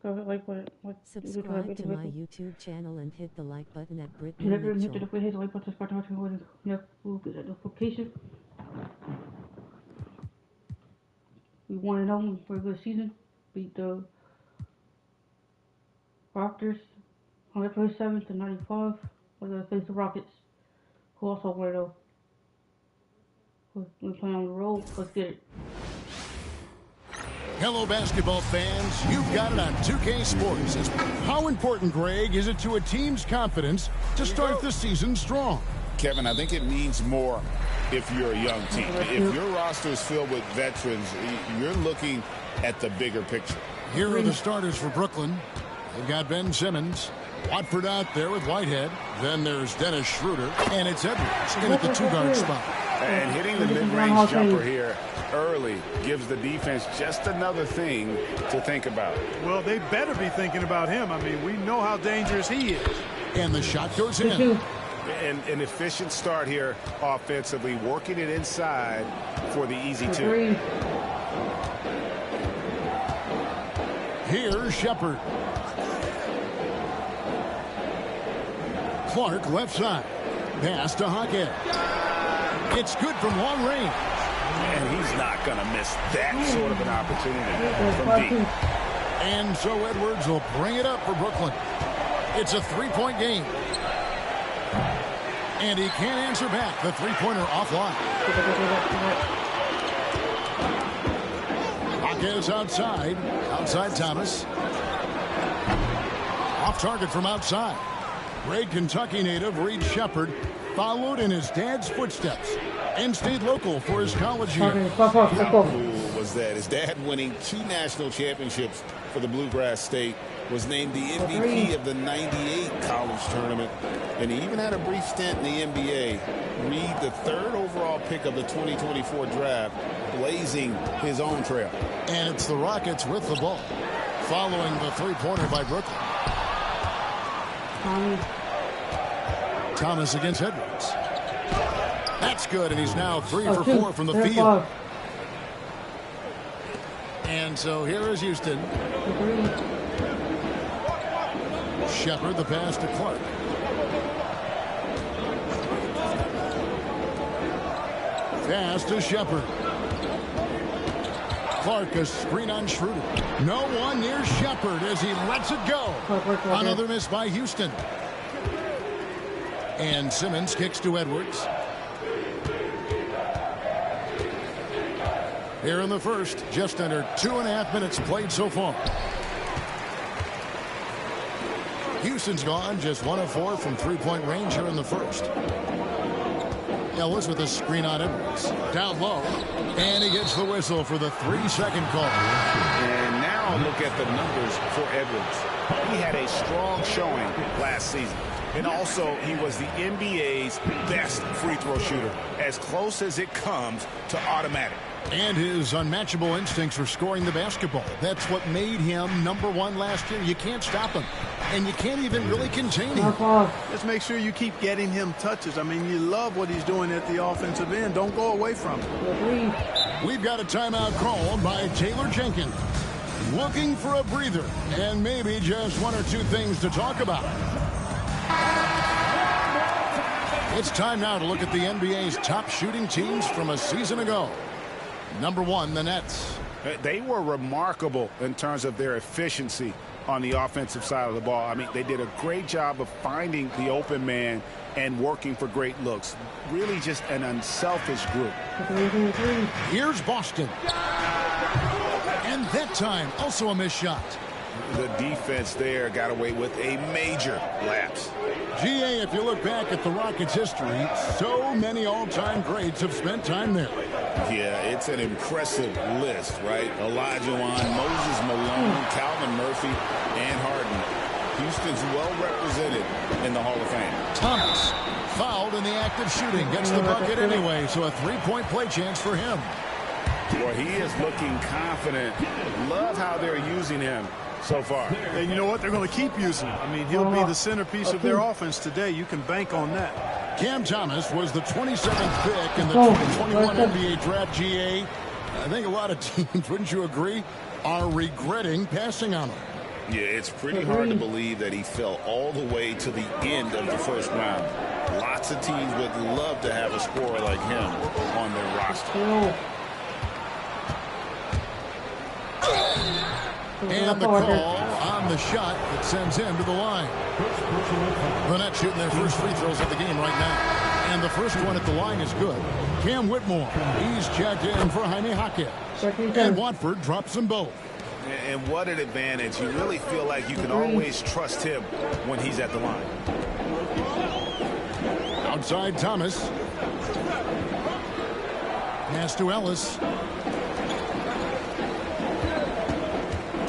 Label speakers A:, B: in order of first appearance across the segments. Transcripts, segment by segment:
A: Subscribe to my YouTube channel and hit the like button at Brittany Mitchell.
B: Notification. We 1-0 for a good season. Beat the Raptors 127-95. We're gonna face the Rockets, who also 1-0. We're playing on the road. Let's get it.
C: Hello, basketball fans. You've got it on 2K Sports. How important, Greg, is it to a team's confidence to start the season strong?
D: Kevin, I think it means more if you're a young team. If your roster is filled with veterans, you're looking at the bigger picture.
C: Here are the starters for Brooklyn. They've got Ben Simmons, Watford out there with Whitehead. Then there's Dennis Schroeder, and it's Edwards in at the two-guard spot.
D: And hitting the mid-range jumper here early gives the defense just another thing to think about.
E: Well, they better be thinking about him. I mean, we know how dangerous he is.
C: And the shot goes in.
D: And an efficient start here offensively, working it inside for the easy two.
C: Here's Shepard. Clark left side. Pass to Hockett. It's good from long range.
D: And he's not going to miss that sort of an opportunity from deep.
C: And so Edwards will bring it up for Brooklyn. It's a three-point game. And he can't answer back. The three-pointer offline. Hawkins outside. Outside Thomas. Off target from outside. Great Kentucky native Reed Shepard followed in his dad's footsteps and stayed local for his college year.
D: How cool was that? His dad winning 2 national championships for the Bluegrass State, was named the MVP of the '98 college tournament, and he even had a brief stint in the NBA. Reed, the 3rd overall pick of the 2024 draft, blazing his own trail.
C: And it's the Rockets with the ball, following the three-pointer by Brooklyn. Thomas against Edwards. That's good, and he's now 3 for 4 from the field. And so here is Houston. Shepard, the pass to Clark. Pass to Shepard. Clark, a screen on Schroeder. No one near Shepard as he lets it go. Another miss by Houston. And Simmons kicks to Edwards. Here in the first, just under 2.5 minutes played so far. Houston's gone, just 1 of 4 from three-point range here in the first. Ellis with a screen on Edwards. Down low. And he gets the whistle for the 3-second call.
D: And now look at the numbers for Edwards. He had a strong showing last season. And also, he was the NBA's best free throw shooter. As close as it comes to automatic.
C: And his unmatchable instincts for scoring the basketball. That's what made him #1 last year. You can't stop him. And you can't even really contain him.
E: Just make sure you keep getting him touches. I mean, you love what he's doing at the offensive end. Don't go away from him.
C: We've got a timeout called by Taylor Jenkins. Looking for a breather and maybe just 1 or 2 things to talk about. It's time now to look at the NBA's top shooting teams from a season ago. #1, the Nets.
D: They were remarkable in terms of their efficiency on the offensive side of the ball. I mean, they did a great job of finding the open man and working for great looks. Really just an unselfish group.
C: Here's Boston. And that time, also a missed shot.
D: The defense there got away with a major lapse.
C: GA, if you look back at the Rockets' history, so many all-time greats have spent time there.
D: Yeah, it's an impressive list, right? Olajuwon, Moses Malone, Calvin Murphy, and Harden. Houston's well represented in the Hall of Fame.
C: Thomas, fouled in the act of shooting, gets the bucket anyway, so a 3-point play chance for him.
D: Boy, he is looking confident. Love how they're using him so far.
E: And you know what? They're going to keep using him. I mean, he'll be the centerpiece of their offense today. You can bank on that.
C: Cam Thomas was the 27th pick in the 2021 NBA draft. GA. I think a lot of teams, wouldn't you agree, are regretting passing on him.
D: Yeah, it's pretty hard to believe that he fell all the way to the end of the first round. Lots of teams would love to have a scorer like him on their roster.
C: And the call on the shot that sends him to the line. The Nets shooting their first free throws of the game right now. And the first one at the line is good. Cam Whitmore, he's checked in for Jaime Jaquez. And Watford drops them both.
D: And what an advantage. You really feel like you can always trust him when he's at the line.
C: Outside Thomas. Pass to Ellis.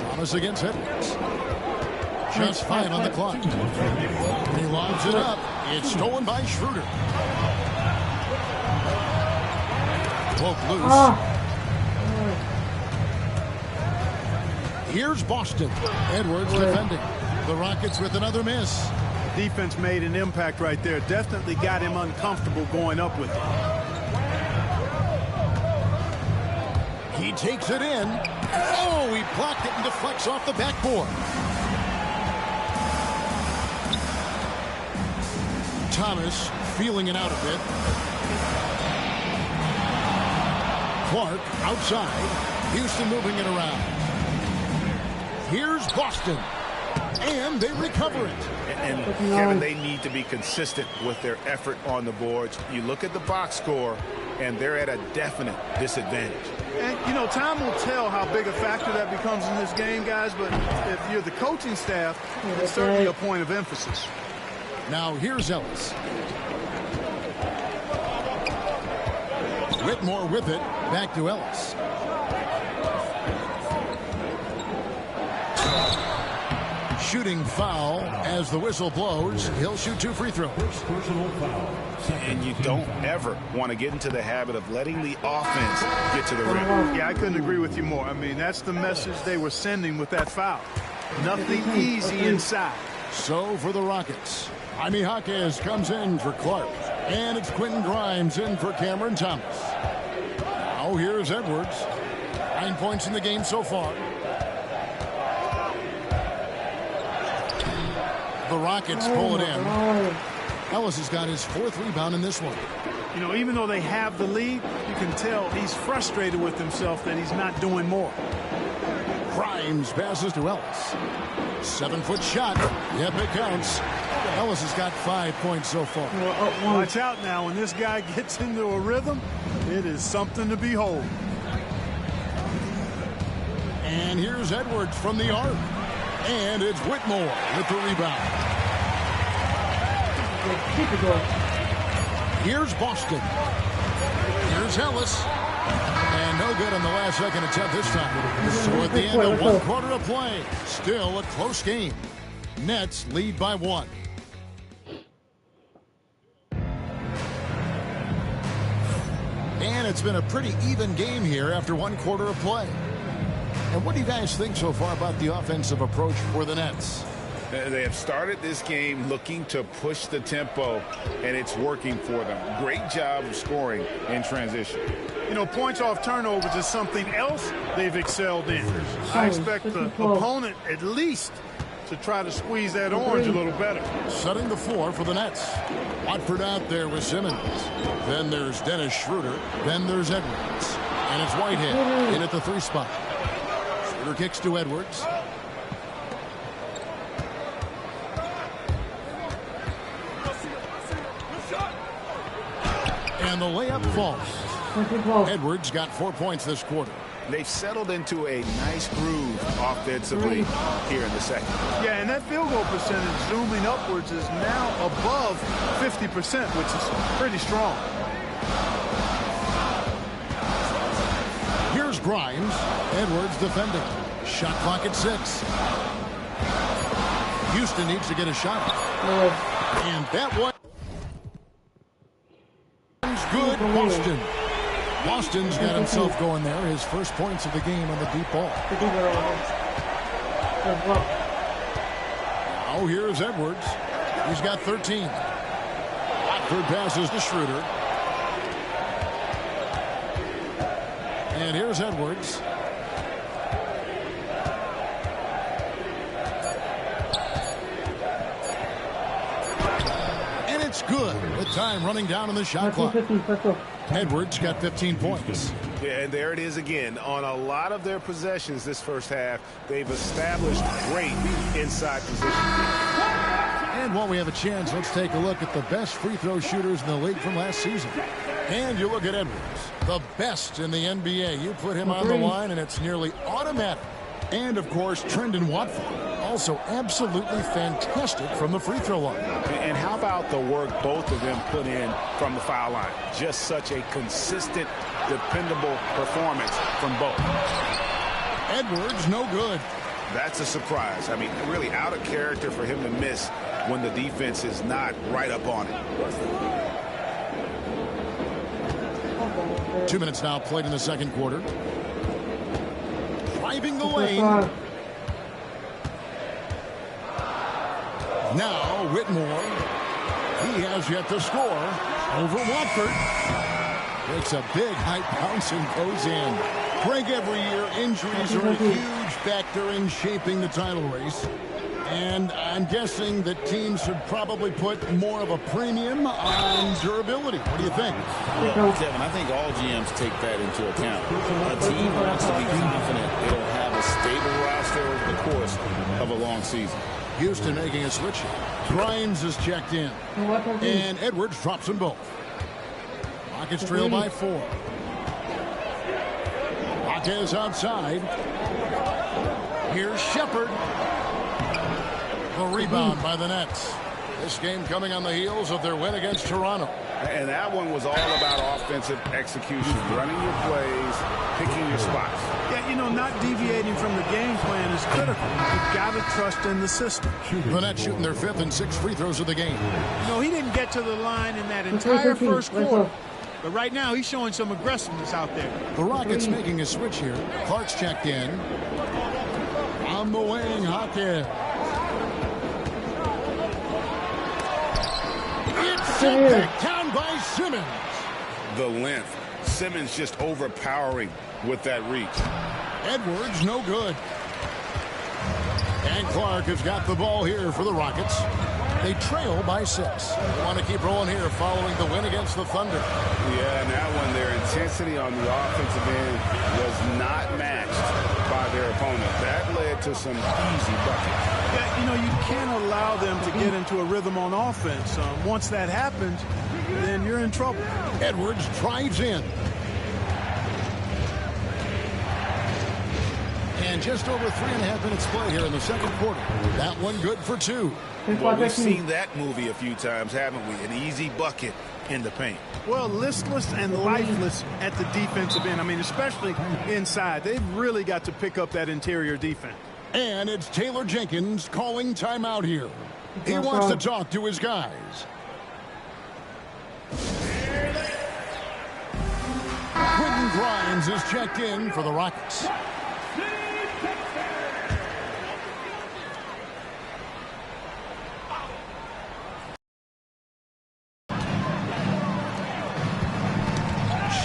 C: Thomas against Edwards. Just 5 on the clock. He lobs it up. It's stolen by Schroeder. Poke loose. Here's Boston. Edwards defending. The Rockets with another miss.
E: Defense made an impact right there. Definitely got him uncomfortable going up with it.
C: He takes it in. Oh, he blocked it and deflects off the backboard. Thomas feeling it out a bit. Clark outside. Houston moving it around. Here's Boston. And they recover it.
D: And Kevin, they need to be consistent with their effort on the boards. You look at the box score, and they're at a definite disadvantage.
E: And, you know, time will tell how big a factor that becomes in this game, guys. But if you're the coaching staff, it's certainly a point of emphasis.
C: Now here's Ellis. Whitmore with it. Back to Ellis. Shooting foul as the whistle blows. He'll shoot 2 free throws.
F: Personal foul.
D: And you don't ever want to get into the habit of letting the offense get to the rim.
E: Yeah, I couldn't agree with you more. I mean, that's the message they were sending with that foul. Nothing easy inside.
C: So for the Rockets, Jaime Jaquez comes in for Clark. And it's Quentin Grimes in for Cameron Thomas. Now here's Edwards. 9 points in the game so far. The Rockets pull it in. Ellis has got his 4th rebound in this one.
E: You know, even though they have the lead, you can tell he's frustrated with himself that he's not doing more.
C: Grimes passes to Ellis. 7-foot shot. Yep, it counts. Ellis has got 5 points so far.
E: Watch out now. When this guy gets into a rhythm, it is something to behold.
C: And here's Edwards from the arc. And it's Whitmore with the rebound. Here's Boston. Here's Ellis. And no good on the last second attempt this time. So at the end of 1 quarter of play, still a close game. Nets lead by 1. And it's been a pretty even game here after 1 quarter of play. And what do you guys think so far about the offensive approach for the Nets?
D: They have started this game looking to push the tempo, and it's working for them. Great job of scoring in transition.
E: You know, points off turnovers is something else they've excelled in. I expect the opponent at least to try to squeeze that orange a little better.
C: Setting the floor for the Nets. Watford out there with Simmons. Then there's Dennis Schroeder. Then there's Edwards. And it's Whitehead in at the 3 spot. Schroeder kicks to Edwards. And the layup falls. Edwards got 4 points this quarter.
D: They've settled into a nice groove offensively here in the second.
E: Yeah, and that field goal percentage zooming upwards is now above 50%, which is pretty strong.
C: Here's Grimes. Edwards defending. Shot clock at 6. Houston needs to get a shot. And that one is good. Boston. Boston's got himself going there. His first points of the game on the deep ball. Now here's Edwards. He's got 13. Watford passes to Schroeder. And here's Edwards. good with time running down in the shot clock. Edwards got 15 points.
D: Yeah, and there it is again. On a lot of their possessions this first half, they've established great inside position.
C: And while we have a chance, let's take a look at the best free throw shooters in the league from last season. And you look at Edwards, the best in the NBA. You put him on the line, and it's nearly automatic. And, of course, Trendon Watford, also absolutely fantastic from the free throw line.
D: And how about the work both of them put in from the foul line? Just such a consistent, dependable performance from both.
C: Edwards, no good.
D: That's a surprise. I mean, really out of character for him to miss when the defense is not right up on it.
C: 2 minutes now played in the second quarter. Driving the lane. Now Whitmore. He has yet to score over Watford. Takes a big high bounce and goes in. Greg, every year injuries are a huge factor in shaping the title race. And I'm guessing that teams should probably put more of a premium on durability. What do you think?
D: Well, Kevin, I think all GMs take that into account. A team wants to be confident it'll have a stable roster over the course of a long season.
C: Houston making a switch. Grimes is checked in. And Edwards drops them both. Rockets trail by 4. Rockets outside. Here's Shepard. The rebound by the Nets. This game coming on the heels of their win against Toronto.
D: And that one was all about offensive execution, running your plays, picking your spots.
E: Yeah, you know, not deviating from the game plan is critical. You've got to trust in the system.
C: The Nets shooting their 5th and 6th free throws of the game.
E: You know, he didn't get to the line in that entire first quarter. But right now, he's showing some aggressiveness out there.
C: The Rockets making a switch here. Clark's checked in. On the wing, Hawkins. It's back down by Simmons.
D: The length. Simmons just overpowering with that reach.
C: Edwards, no good. And Clark has got the ball here for the Rockets. They trail by 6. They want to keep rolling here following the win against the Thunder.
D: Yeah, and that one, their intensity on the offensive end was not matched by their opponent. That led to some easy buckets.
E: Yeah, you know, you can't allow them to get into a rhythm on offense. Once that happens, then you're in trouble.
C: Edwards drives in. And just over 3.5 minutes play here in the second quarter. That one good for 2.
D: Well, we've seen that movie a few times, haven't we? An easy bucket in the paint.
E: Well, listless and lifeless at the defensive end. I mean, especially inside. They've really got to pick up that interior defense.
C: And it's Taylor Jenkins calling timeout here. He wants to talk to his guys. Quentin Grimes is checked in for the Rockets.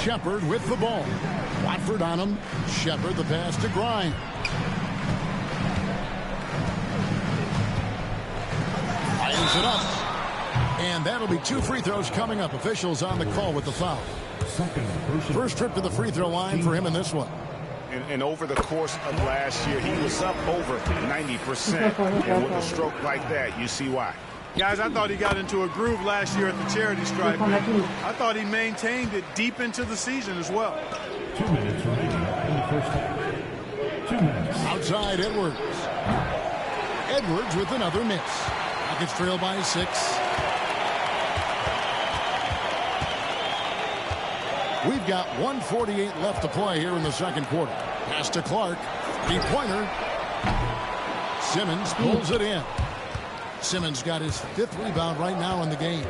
C: Shepard with the ball. Watford on him. Shepard the pass to Grimes. Fires it up. And that'll be 2 free throws coming up. Officials on the call with the foul. First trip to the free throw line for him in this one.
D: And over the course of last year, he was up over 90%. And with a stroke like that, you see why.
E: Guys, I thought he got into a groove last year at the charity stripe. I thought he maintained it deep into the season as well.
F: 2 minutes remaining in the first half. 2 minutes.
C: Outside Edwards. Edwards with another miss. Rockets trail by 6. We've got 1:48 left to play here in the second quarter. Pass to Clark. Three-pointer. Simmons pulls it in. Simmons got his 5th rebound right now in the game.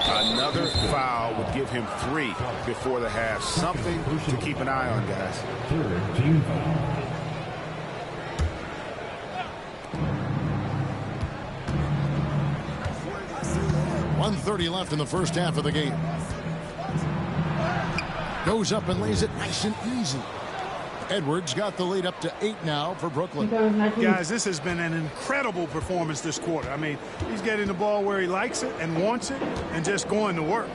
D: Another foul would give him 3 before the half. Something to keep an eye on, guys.
C: 1:30 left in the first half of the game. Goes up and lays it nice and easy. Edwards got the lead up to 8 now for Brooklyn.
E: Guys, this has been an incredible performance this quarter. I mean, he's getting the ball where he likes it and wants it and just going to work.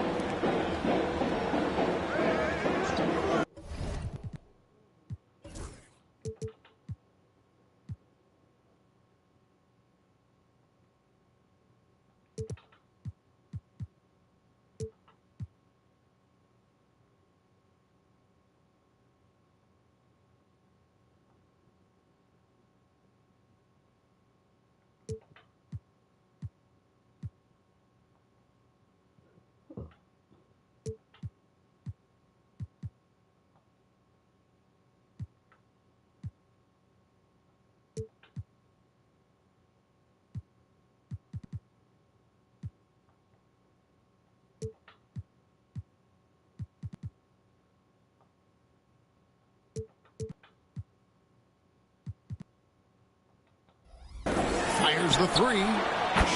C: Fires the three.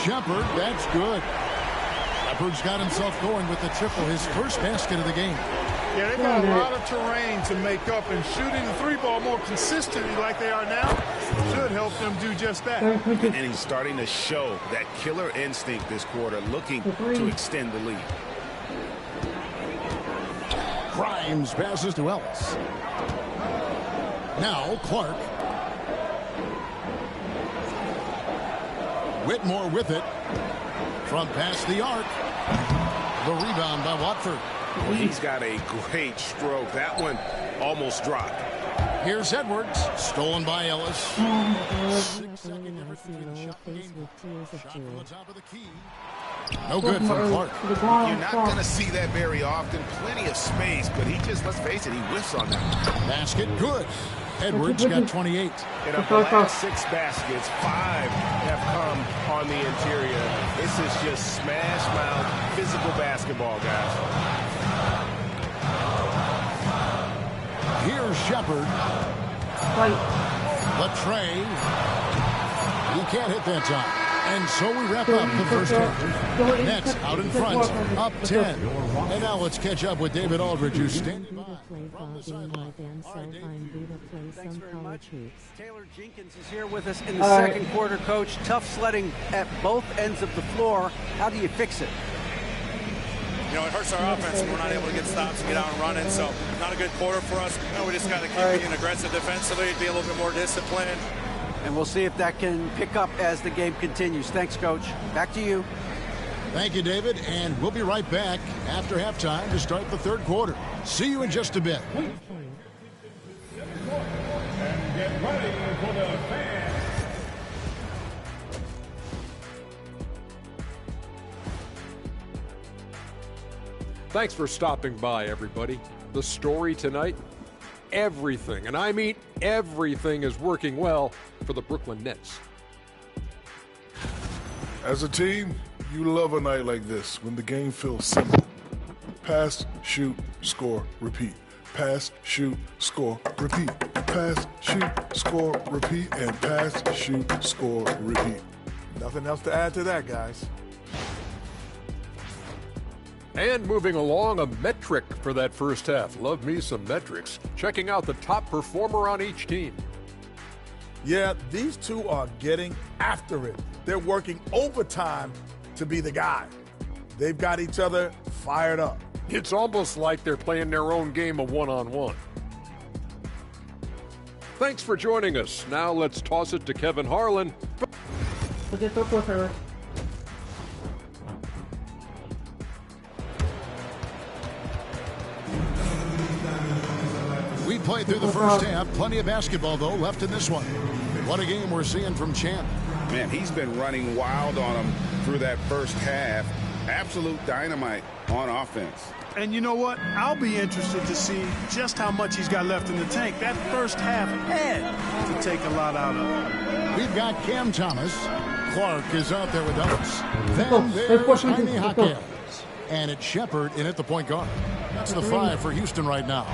C: Shepard, that's good. Shepard's got himself going with the triple, his first basket of the game.
E: Yeah, they've got a lot of terrain to make up, and shooting the three ball more consistently like they are now should help them do just that.
D: And he's starting to show that killer instinct this quarter, looking to extend the lead.
C: Grimes passes to Ellis. Now Clark. Whitmore with it. From past the arc. The rebound by Watford.
D: Well, he's got a great stroke. That one almost dropped.
C: Here's Edwards. Stolen by Ellis. 6-second difference between the shot and game. Shot from the top of the key. No good from Clark.
D: You're not going to see that very often. Plenty of space, but he just, let's face it, he whiffs on that.
C: Basket good. Edwards got 28.
D: In of the last 6 baskets, 5 have come on the interior. This is just smash mouth physical basketball, guys.
C: Here's Shepard. Latre. He can't hit that time. And so we wrap up the first half. Nets out in front, up 10. And now let's catch up with David Aldridge, who's standing by.
G: Taylor Jenkins is here with us in the second quarter, Coach. Tough sledding at both ends of the floor. How do you fix it?
H: You know, it hurts our offense when we're not able to get stops and get out and running. So not a good quarter for us. You know, we just got to keep being aggressive defensively, be a little bit more disciplined.
G: And we'll see if that can pick up as the game continues. Thanks, Coach. Back to you.
C: Thank you, David. And we'll be right back after halftime to start the third quarter. See you in just a bit.
F: And get ready for the fans.
I: Thanks for stopping by, everybody. The story tonight, everything, and I mean everything, is working well for the Brooklyn Nets.
J: As a team, you love a night like this when the game feels simple. Pass, shoot, score, repeat. Pass, shoot, score, repeat. Pass, shoot, score, repeat, and pass, shoot, score, repeat.
E: Nothing else to add to that, guys.
I: And moving along, a metric for that first half. Love me some metrics. Checking out the top performer on each team.
K: Yeah, these two are getting after it. They're working overtime to be the guy. They've got each other fired up.
I: It's almost like they're playing their own game of one-on-one. Thanks for joining us. Now let's toss it to Kevin Harlan.
C: We played through the first half. Plenty of basketball, though, left in this one. What a game we're seeing from Champ.
D: Man, he's been running wild on him through that first half. Absolute dynamite on offense.
E: And you know what? I'll be interested to see just how much he's got left in the tank. That first half had to take a lot out of him.
C: We've got Cam Thomas. Clark is out there with Ellis. Then there's Jaime Jaquez. And it's Shepard in at the point guard. That's the 5 for Houston right now.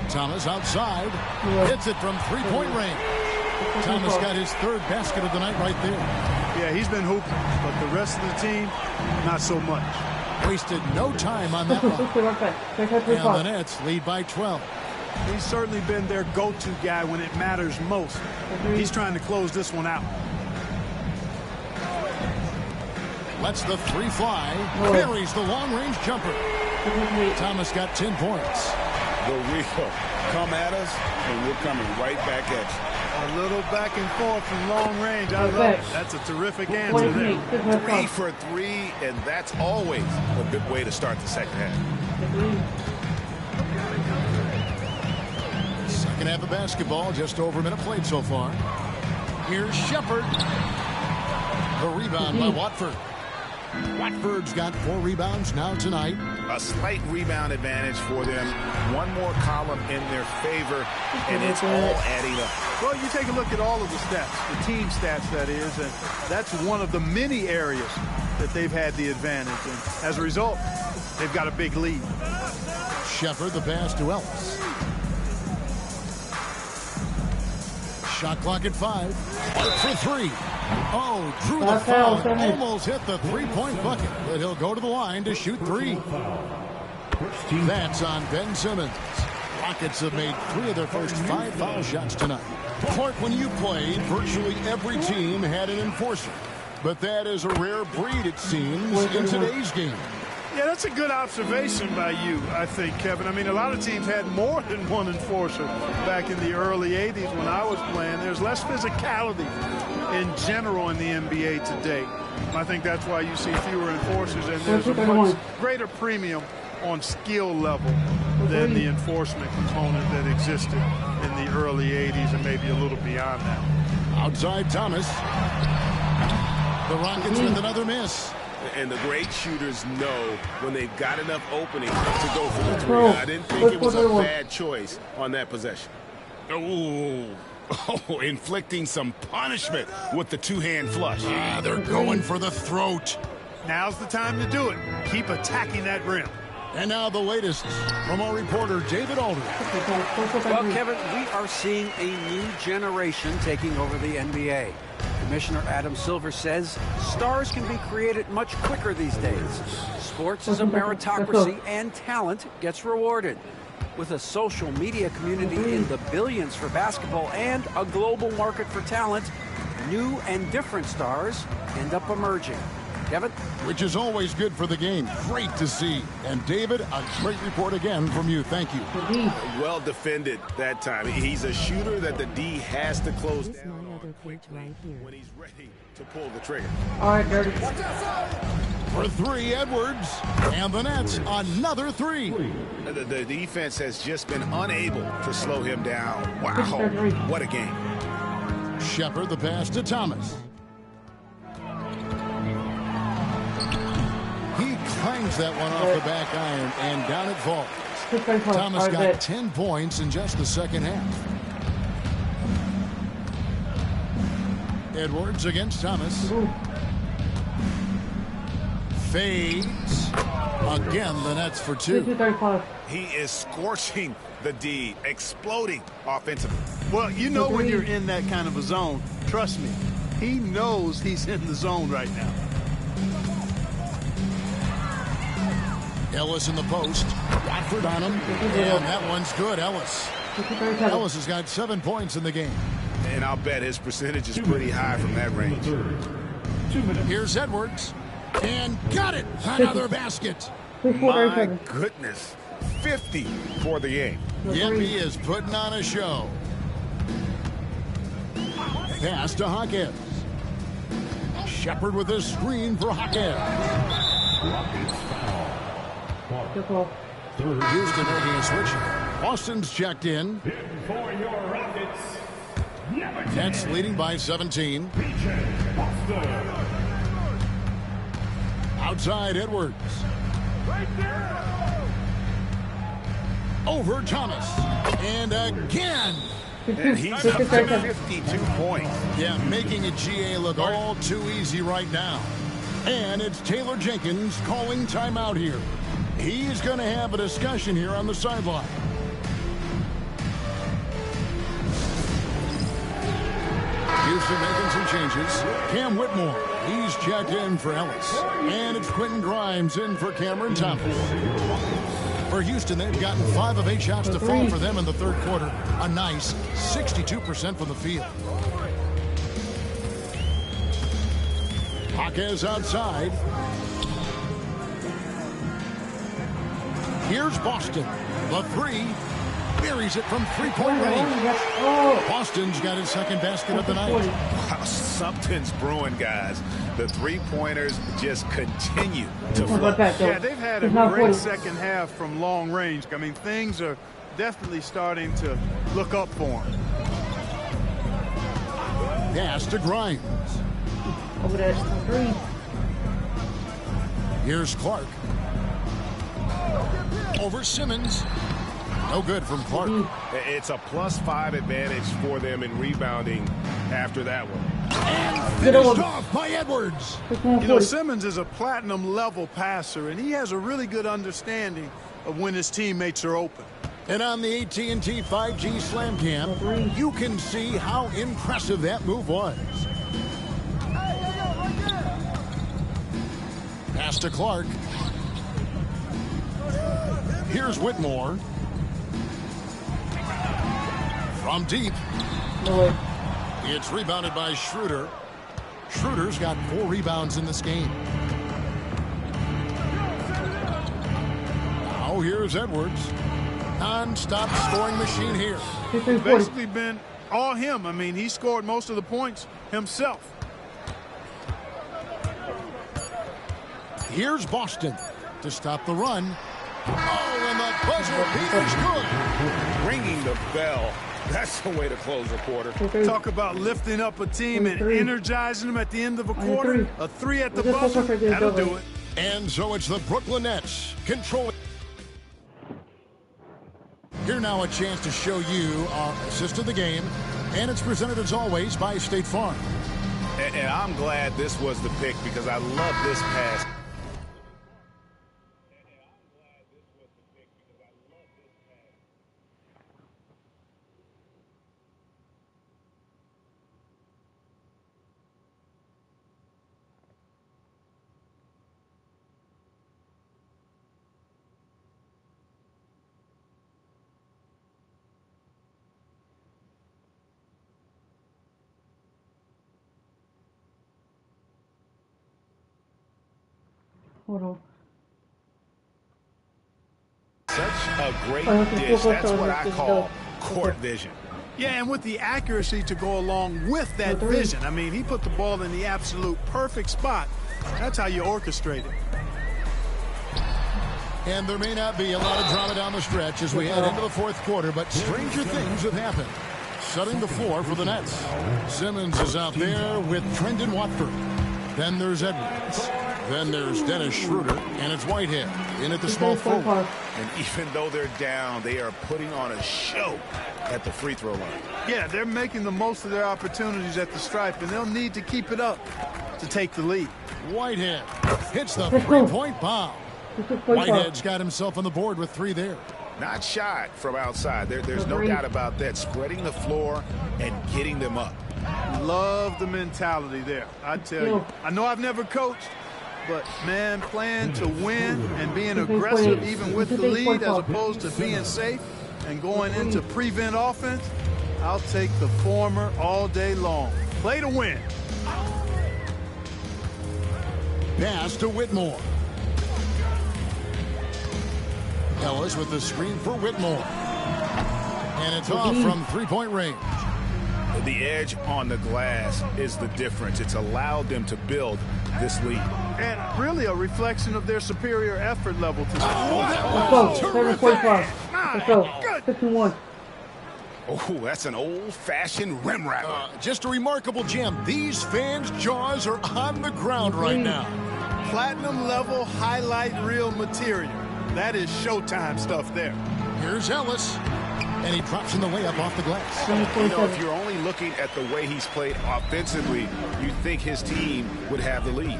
C: Thomas outside. Hits it from three-point range. Thomas got his 3rd basket of the night right there.
E: Yeah, he's been hooping, but the rest of the team, not so much.
C: Wasted no time on that one. And the Nets lead by 12.
E: He's certainly been their go-to guy when it matters most. He's trying to close this one out.
C: Lets the three fly. Buries the long-range jumper. Thomas got 10 points.
D: The real come at us, and we're coming right back at you.
E: A little back and forth from long range. I love it. That's a terrific answer there.
D: 3 for 3, and that's always a good way to start the second half.
C: Second half of basketball, just over a minute played so far. Here's Shepard. The rebound by Watford. Watford's got 4 rebounds now tonight.
D: A slight rebound advantage for them. One more column in their favor, and it's all adding up.
E: Well, you take a look at all of the stats, the team stats, that is, and that's one of the many areas that they've had the advantage. And as a result, they've got a big lead.
C: Shepard, the pass to Ellis. Shot clock at 5. For 3. Oh, drew the foul. Almost hit the three-point bucket, but he'll go to the line to shoot 3. That's on Ben Simmons. Rockets have made 3 of their first 5 foul shots tonight. Clark, when you played, virtually every team had an enforcer. But that is a rare breed, it seems, in today's game.
E: Yeah, that's a good observation by you, I think, Kevin. I mean, a lot of teams had more than one enforcer back in the early 80s when I was playing. There's less physicality in general in the NBA today. I think that's why you see fewer enforcers, and there's a much greater premium on skill level than the enforcement component that existed in the early 80s and maybe a little beyond that.
C: Outside Thomas. The Rockets with another miss.
D: And the great shooters know when they've got enough opening to go for the 3. I didn't think it was a bad choice on that possession. Oh, inflicting some punishment with the 2-hand flush.
C: They're going for the throat.
E: Now's the time to do it. Keep attacking that rim.
C: And now the latest from our reporter, David Aldridge.
G: Well, Kevin, we are seeing a new generation taking over the NBA. Commissioner Adam Silver says stars can be created much quicker these days. Sports is a meritocracy, and talent gets rewarded. With a social media community in the billions for basketball and a global market for talent, new and different stars end up emerging. Kevin?
C: Which is always good for the game. Great to see. And David, a great report again from you. Thank you.
D: Well defended that time. He's a shooter that the D has to close down
A: Right here.
D: when he's ready to pull the trigger.
B: All right, Dirty.
C: For 3, Edwards. And the Nets, another 3.
D: The defense has just been unable to slow him down. Wow, what a game.
C: Shepard, the pass to Thomas. He clangs that one off the back iron, and down it falls. Thomas got 10 points in just the second half. Edwards against Thomas. Fades. Again, the Nets for 2.
D: He is scorching the D, exploding offensively.
E: Well, you know when you're in that kind of a zone, trust me, he knows he's in the zone right now.
C: Ellis in the post. Watford on him. And that one's good, Ellis. Ellis has got 7 points in the game.
D: And I'll bet his percentage is pretty high from that range.
C: Here's Edwards. And got it. Another basket.
D: My goodness. 50 for the game.
C: Yep, he is putting on a show. Pass to Hawkins. Shepard with a screen for Hawkins. Houston making a switch. Austin's checked in. Nets leading by 17. Outside Edwards. Over Thomas. And again.
D: And he's up to 52 points.
C: Yeah, making a GA look all too easy right now. And it's Taylor Jenkins calling timeout here. He's going to have a discussion here on the sideline. Houston making some changes. Cam Whitmore, he's checked in for Ellis. And it's Quentin Grimes in for Cameron Thomas. For Houston, they've gotten 5 of 8 shots to fall for them in the third quarter. A nice 62% from the field. Jaquez outside. Here's Boston. The three. Buries it from three-point range. Boston's got his second basket of the night.
D: Wow, something's brewing, guys. The three-pointers just continue to flow.
E: Yeah, they've had a great second half from long range. I mean, things are definitely starting to look up for them.
C: Pass to Grimes.
B: Over there, three.
C: Here's Clark. Over Simmons. No good from Clark.
L: It's a +5 advantage for them in rebounding after that one.
C: And finished off by Edwards.
E: You know, Simmons is a platinum-level passer, and he has a really good understanding of when his teammates are open.
C: And on the AT&T 5G Slam Cam, you can see how impressive that move was. Pass to Clark. Here's Whitmore. From deep. It's rebounded by Schroeder. Schroeder's got 4 rebounds in this game. Now here's Edwards. Non-stop scoring machine here.
E: It's basically been all him. I mean, he scored most of the points himself.
C: Here's Boston to stop the run. Oh, and the buzzer beat is good.
D: Ringing the bell. That's the way to close a quarter.
E: Talk about lifting up a team and energizing them at the end of a quarter. A 3 at the buzzer, that'll do it.
C: And so it's the Brooklyn Nets controlling. Here now a chance to show you our assist of the game. And it's presented as always by State Farm.
D: And I'm glad this was the pick because I love this pass.
B: Hold on.
D: Such a great dish. That's what I call court vision.
E: Yeah, and with the accuracy to go along with that vision. I mean, he put the ball in the absolute perfect spot. That's how you orchestrate it.
C: And there may not be a lot of drama down the stretch as we head into the fourth quarter, but stranger things have happened. Setting the floor for the Nets. Simmons is out there with Trendon Watford. Then there's Edwards. Then there's Dennis Schroeder, and it's Whitehead in at the small forward.
D: And even though they're down, they are putting on a show at the free throw line.
E: Yeah, they're making the most of their opportunities at the stripe, and they'll need to keep it up to take the lead.
C: Whitehead hits the three-point bomb. Whitehead's got himself on the board with 3 there.
D: Not shot from outside. There's no doubt about that. Spreading the floor and getting them up.
E: Love the mentality there, I tell you. I know I've never coached, but, man, playing to win and being aggressive even with the lead as opposed to being safe and going into prevent offense, I'll take the former all day long. Play to win.
C: Pass to Whitmore. Ellis with the screen for Whitmore. And it's off from three-point range.
D: The edge on the glass is the difference. It's allowed them to build this lead.
E: And really a reflection of their superior effort level to
B: Let's go. 7:45. Let's go. 51.
D: Oh, that's an old-fashioned rim wrapper.
C: Just a remarkable gem. These fans' jaws are on the ground right now.
E: Platinum level highlight reel material. That is Showtime stuff there.
C: Here's Ellis. And he drops in the layup off the glass.
D: You know, if you're only looking at the way he's played offensively, you'd think his team would have the lead.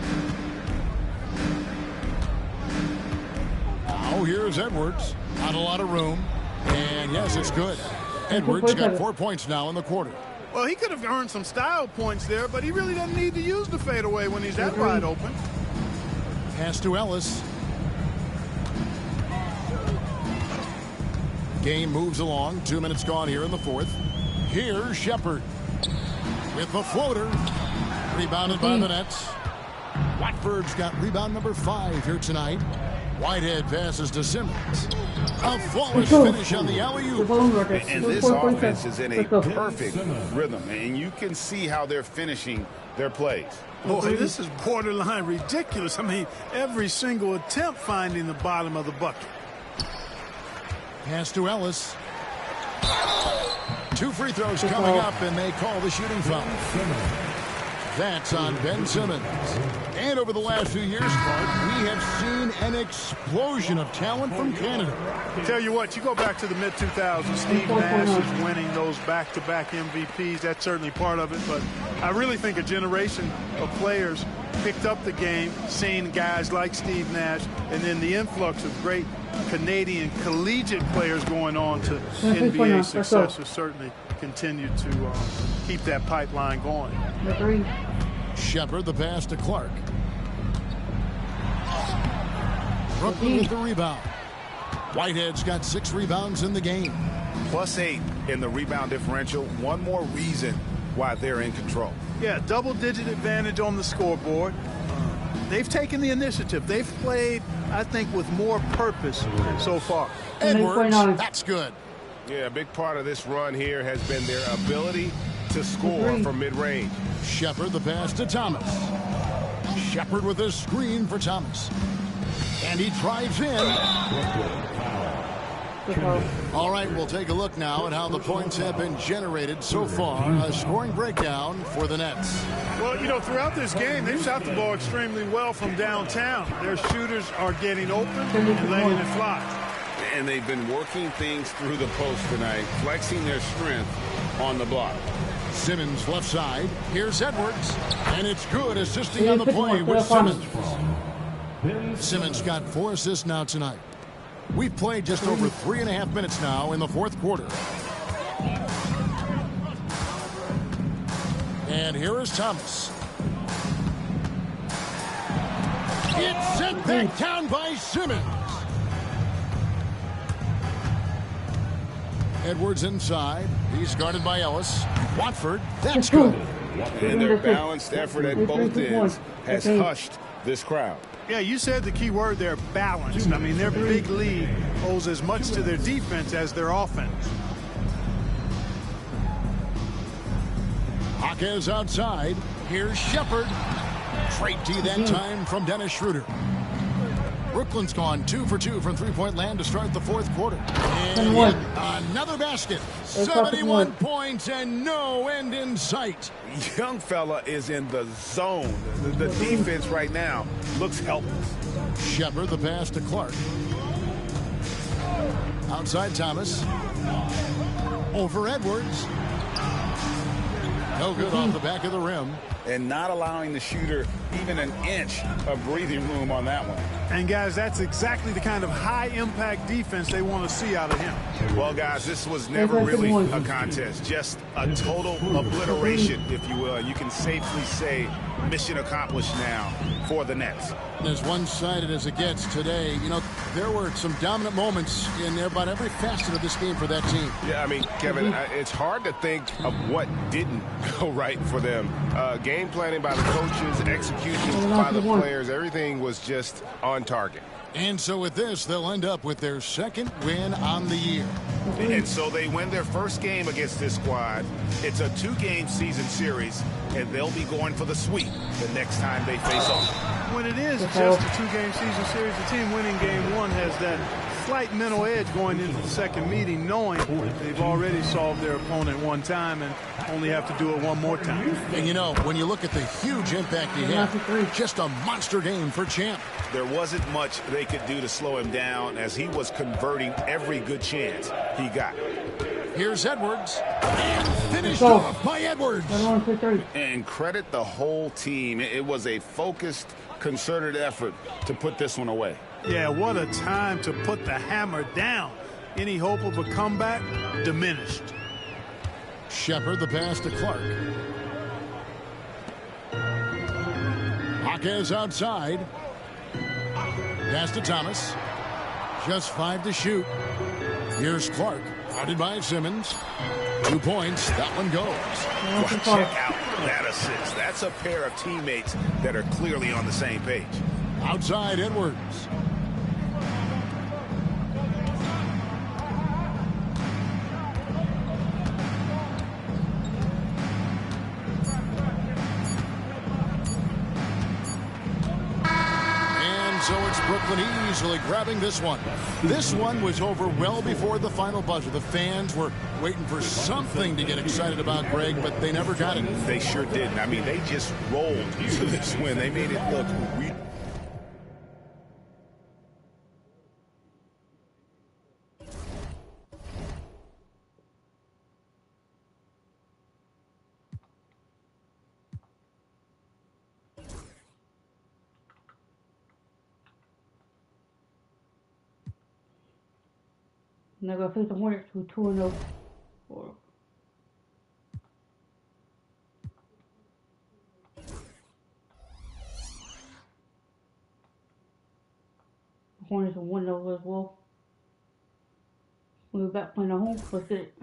C: Now here's Edwards. Not a lot of room. And yes, it's good. Edwards got 4 points now in the quarter.
E: Well, he could have earned some style points there, but he really doesn't need to use the fadeaway when he's that wide open.
C: Pass to Ellis. Game moves along. 2 minutes gone here in the fourth. Here's Shepard with the floater. Rebounded by the Nets. Watford's got rebound number 5 here tonight. Whitehead passes to Simmons. A flawless finish on the alley-oop.
D: And this offense is in a perfect rhythm, and you can see how they're finishing their plays.
E: Boy, this is borderline ridiculous. I mean, every single attempt finding the bottom of the bucket.
C: Pass to Ellis. 2 free throws coming up, and they call the shooting foul. That's on Ben Simmons. And over the last few years, Clark, we have seen an explosion of talent from Canada.
E: Tell you what, you go back to the mid-2000s, Steve Nash is winning those back-to-back MVPs. That's certainly part of it, but I really think a generation of players picked up the game, seeing guys like Steve Nash, and then the influx of great Canadian collegiate players going on to NBA success has certainly continued to keep that pipeline going.
C: Shepard, the pass to Clark. Brooklyn with the rebound. Whitehead's got 6 rebounds in the game.
D: +8 in the rebound differential. One more reason why they're in control.
E: Yeah, double-digit advantage on the scoreboard. They've taken the initiative. They've played, I think, with more purpose so far.
C: Edwards, that's good.
L: Yeah, a big part of this run here has been their ability to score from mid-range.
C: Shepard, the pass to Thomas. Shepard with a screen for Thomas. And he drives in. All right, we'll take a look now at how the points have been generated so far. A scoring breakdown for the Nets.
E: Well, you know, throughout this game, they've shot the ball extremely well from downtown. Their shooters are getting open and letting it fly.
D: And they've been working things through the post tonight, flexing their strength on the block.
C: Simmons left side. Here's Edwards. And it's good, assisting on the play with Simmons. Simmons got 4 assists now tonight. We've played just over 3.5 minutes now in the fourth quarter. And here is Thomas. It's sent back down by Simmons. Edwards inside. He's guarded by Ellis. Watford, that's good.
D: And their balanced effort at both ends has hushed this crowd.
E: Yeah, you said the key word there, balanced. I mean, their big lead owes as much to their defense as their offense.
C: Hawkins outside. Here's Shepard. Straight D that time from Dennis Schroeder. Brooklyn's gone 2 for 2 from three-point land to start the fourth quarter. And yet another basket. 71 points and no end in sight.
D: Young fella is in the zone. The defense right now looks helpless.
C: Shepard, the pass to Clark. Outside Thomas. Over Edwards. No good off the back of the rim.
D: And not allowing the shooter even an inch of breathing room on that one.
E: And, guys, that's exactly the kind of high-impact defense they want to see out of him.
D: Well, guys, this was never really a contest. Just a total obliteration, if you will. You can safely say mission accomplished now for the Nets.
C: As one-sided as it gets today, you know, there were some dominant moments in about every facet of this game for that team.
L: Yeah, I mean, Kevin, it's hard to think of what didn't go right for them. Game planning by the coaches, execution by the players, everything was just on target.
C: And so with this, they'll end up with their second win on the year.
D: And so they win their first game against this squad. It's a 2-game season series, and they'll be going for the sweep the next time they face off.
E: When it is just a 2-game season series, the team winning game 1 has that slight mental edge going into the second meeting, knowing they've already solved their opponent one time and only have to do it one more time.
C: And you know, when you look at the huge impact he had, just a monster game for Champ.
D: There wasn't much they could do to slow him down as he was converting every good chance he got.
C: Here's Edwards. And finished off by Edwards.
D: And credit the whole team. It was a focused, concerted effort to put this one away.
E: Yeah, what a time to put the hammer down. Any hope of a comeback diminished.
C: Shepard, the pass to Clark. Hawkins outside. Pass to Thomas. just 5 to shoot. Here's Clark, guarded by Simmons. 2 points, that one goes.
M: Well, check out that assist. That's a pair of teammates that are clearly on the same page.
C: Outside Edwards. So it's Brooklyn easily grabbing this one. This one was over well before the final buzzer. The fans were waiting for something to get excited about, Greg, but they never got it.
M: They sure didn't. I mean, they just rolled to this win. They made it look real.
B: And they're going to face the Hornets who 2-0. The Hornets are 1-0 as well. We'll be back playing at home. Let's get it.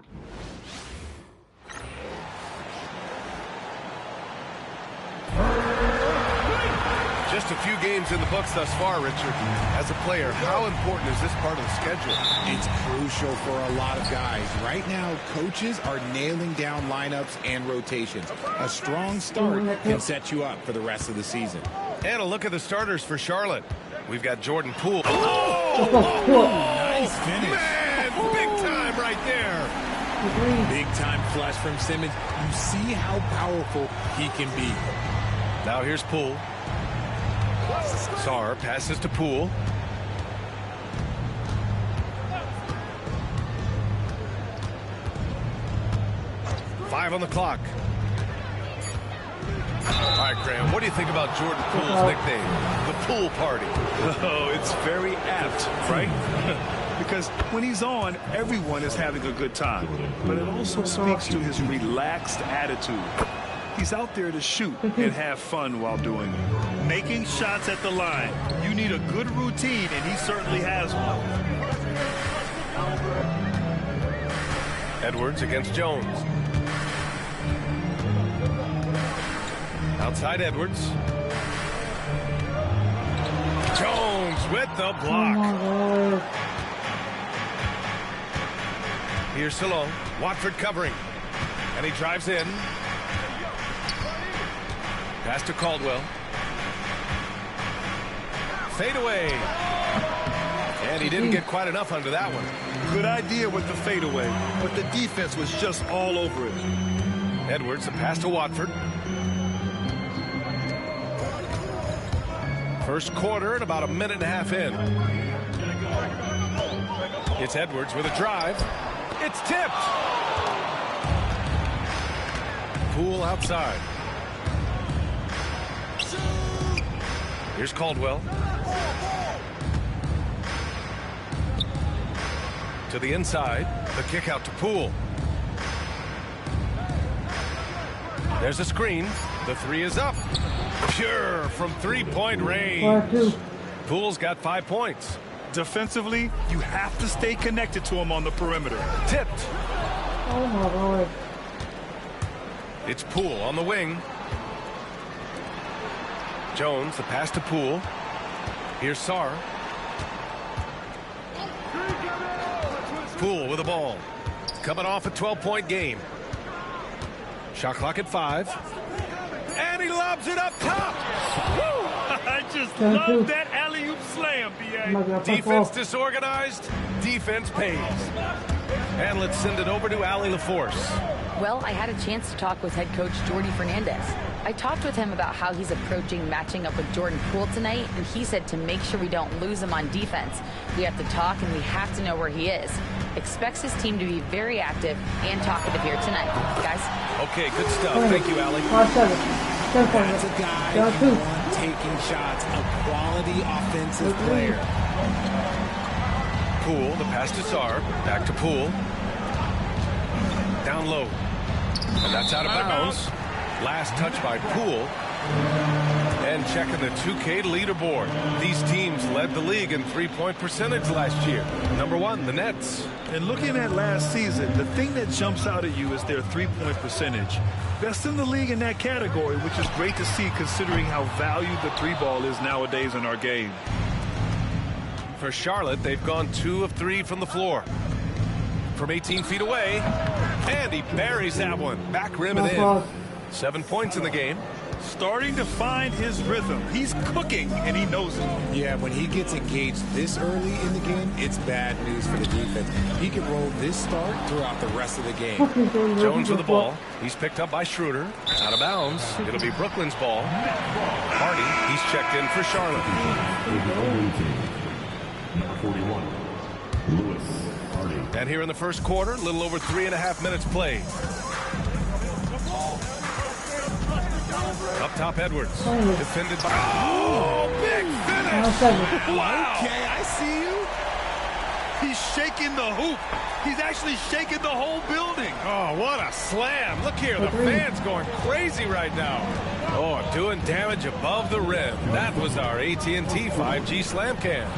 L: Just a few games in the books thus far, Richard. As a player, how important is this part of the schedule?
N: It's crucial for a lot of guys. Right now, coaches are nailing down lineups and rotations. A strong start can set you up for the rest of the season.
L: And a look at the starters for Charlotte. We've got Jordan Poole.
N: Nice finish.
L: Man, big time right there.
N: Big time flush from Simmons. You see how powerful he can be.
L: Now here's Poole. Sarr passes to Poole. Five on the clock. All right, Graham, what do you think about Jordan Poole's nickname, the Pool Party?
O: Oh, it's very apt, right? Because when he's on, everyone is having a good time. But it also speaks to his relaxed attitude. He's out there to shoot and have fun while doing it. Making shots at the line. You need a good routine, and he certainly has one.
L: Edwards against Jones. Outside Edwards. Jones with the block. Here's Salone. Watford covering. And he drives in. Pass to Caldwell. Fade away. And he didn't get quite enough under that one.
O: Good idea with the fadeaway, but the defense was just all over it.
L: Edwards, the pass to Watford. First quarter and about a minute and a half in. It's Edwards with a drive. It's tipped. Poole outside. Here's Caldwell. To the inside. The kick out to Poole. There's a screen. The three is up. Pure from three-point range. Poole's got 5 points.
O: Defensively, you have to stay connected to him on the perimeter.
L: Tipped.
B: Oh my Lord.
L: It's Poole on the wing. Jones, the pass to Poole. Here's Sarr. Poole with the ball. Coming off a 12-point game. Shot clock at 5. And he lobs it up top.
O: Woo! I just love that alley-oop slam, B.A.
L: Defense disorganized. Defense pays. And let's send it over to Allie LaForce.
P: Well, I had a chance to talk with head coach Jordy Fernandez. I talked with him about how he's approaching matching up with Jordan Poole tonight, and he said to make sure we don't lose him on defense, we have to talk and we have to know where he is. Expects his team to be very active and talkative here tonight. Guys?
L: Okay, good stuff. Thank you, Allie.
N: That's a guy you want taking shots, a quality offensive player.
L: Poole, the pass to Sarr. Back to Poole. Down low. And that's out of bounds. Last touch by Poole. And checking the 2K leaderboard. These teams led the league in three-point percentage last year. Number 1, the Nets.
O: And looking at last season, the thing that jumps out at you is their three-point percentage. Best in the league in that category, which is great to see considering how valued the three ball is nowadays in our game.
L: For Charlotte, they've gone 2 of 3 from the floor. From 18 feet away, and he buries that one. Back rim and in. 7 points in the game.
O: Starting to find his rhythm. He's cooking, and he knows it.
N: Yeah, when he gets engaged this early in the game, it's bad news for the defense. He can roll this start throughout the rest of the game.
L: Jones with the ball. He's picked up by Schroeder. Out of bounds. It'll be Brooklyn's ball. Hardy, he's checked in for Charlotte.
F: Number 41, Lewis Hardy.
L: And here in the first quarter, a little over 3.5 minutes played. Up top, Edwards. Defended by... Oh, big finish!
O: Wow. Okay, I see you. He's shaking the hoop. He's actually shaking the whole building.
L: Oh, what a slam. Look here, the fans going crazy right now. Oh, doing damage above the rim. That was our AT&T 5G slam cam.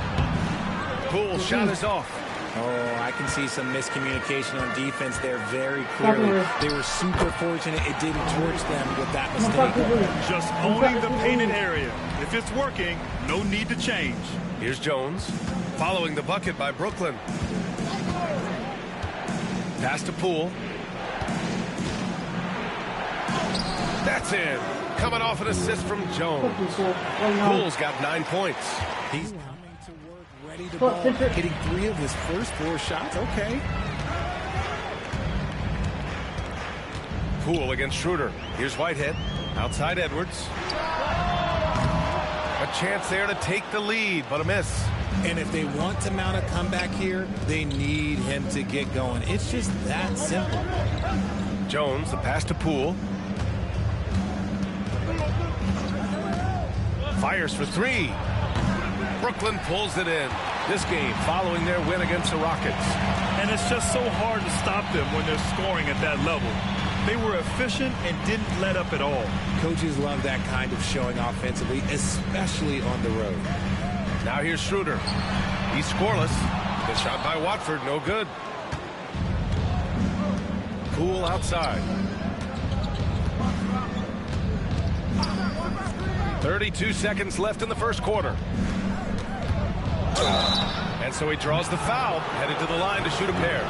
L: Poole shot is off.
N: Oh, I can see some miscommunication on defense there very clearly. They were super fortunate it didn't torch them with that mistake.
O: Just owning the painted area. If it's working, no need to change.
L: Here's Jones, following the bucket by Brooklyn. Pass to Poole. That's in. Coming off an assist from Jones. Poole's got 9 points.
N: He's coming to work, ready to ball, hitting 3 of his first 4 shots. Okay.
L: Poole against Schroeder. Here's Whitehead. Outside Edwards. A chance there to take the lead, but a miss.
N: And if they want to mount a comeback here, they need him to get going. It's just that simple.
L: Jones, the pass to Poole. Fires for 3. Brooklyn pulls it in. This game following their win against the Rockets.
O: And it's just so hard to stop them when they're scoring at that level. They were efficient and didn't let up at all.
N: Coaches love that kind of showing offensively, especially on the road.
L: Now here's Schroeder. He's scoreless. The shot by Watford, no good. Poole outside. 32 seconds left in the first quarter. And so he draws the foul, headed to the line to shoot a pair.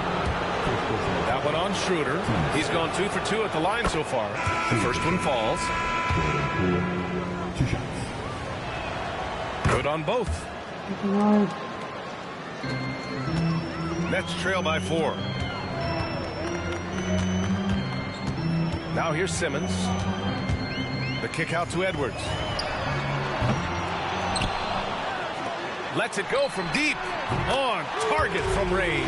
L: That one on Schroeder. He's gone 2 for 2 at the line so far. The first one falls.
F: 2 shots.
L: Good on both. Nets trail by 4. Now here's Simmons. The kick out to Edwards. Lets it go from deep. On target from range.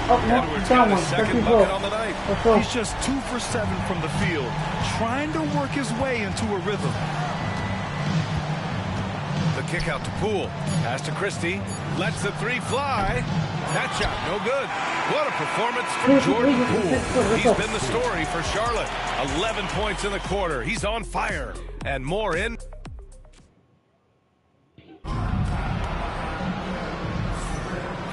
L: Edwards got his second bucket on the night.
O: He's just 2 for 7 from the field, trying to work his way into a rhythm.
L: The kick out to Poole. Pass to Christie. Lets the 3 fly. That shot no good. What a performance from Jordan Poole. He's been the story for Charlotte. 11 points in the quarter. He's on fire. And more in.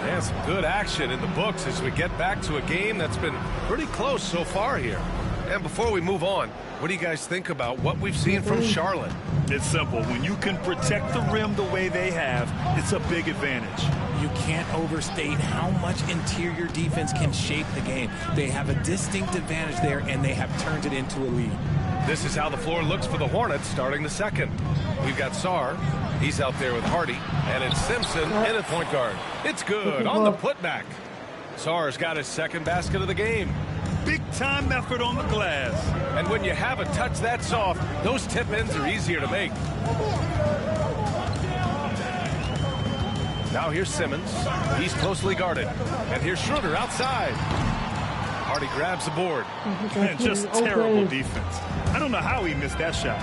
L: Yeah, some good action in the books as we get back to a game that's been pretty close so far here. And before we move on, what do you guys think about what we've seen from Charlotte?
O: It's simple. When you can protect the rim the way they have, it's a big advantage.
N: You can't overstate how much interior defense can shape the game. They have a distinct advantage there, and they have turned it into a lead.
L: This is how the floor looks for the Hornets starting the second. We've got Sarr. He's out there with Hardy. And it's Simpson in at point guard. It's good on the putback. Sarr's got his second basket of the game.
O: Big-time effort on the glass.
L: And when you have a touch that soft, those tip-ins are easier to make. Now here's Simmons. He's closely guarded. And here's Schroeder outside. Hardy grabs the board.
O: Man, just terrible defense. I don't know how he missed that shot.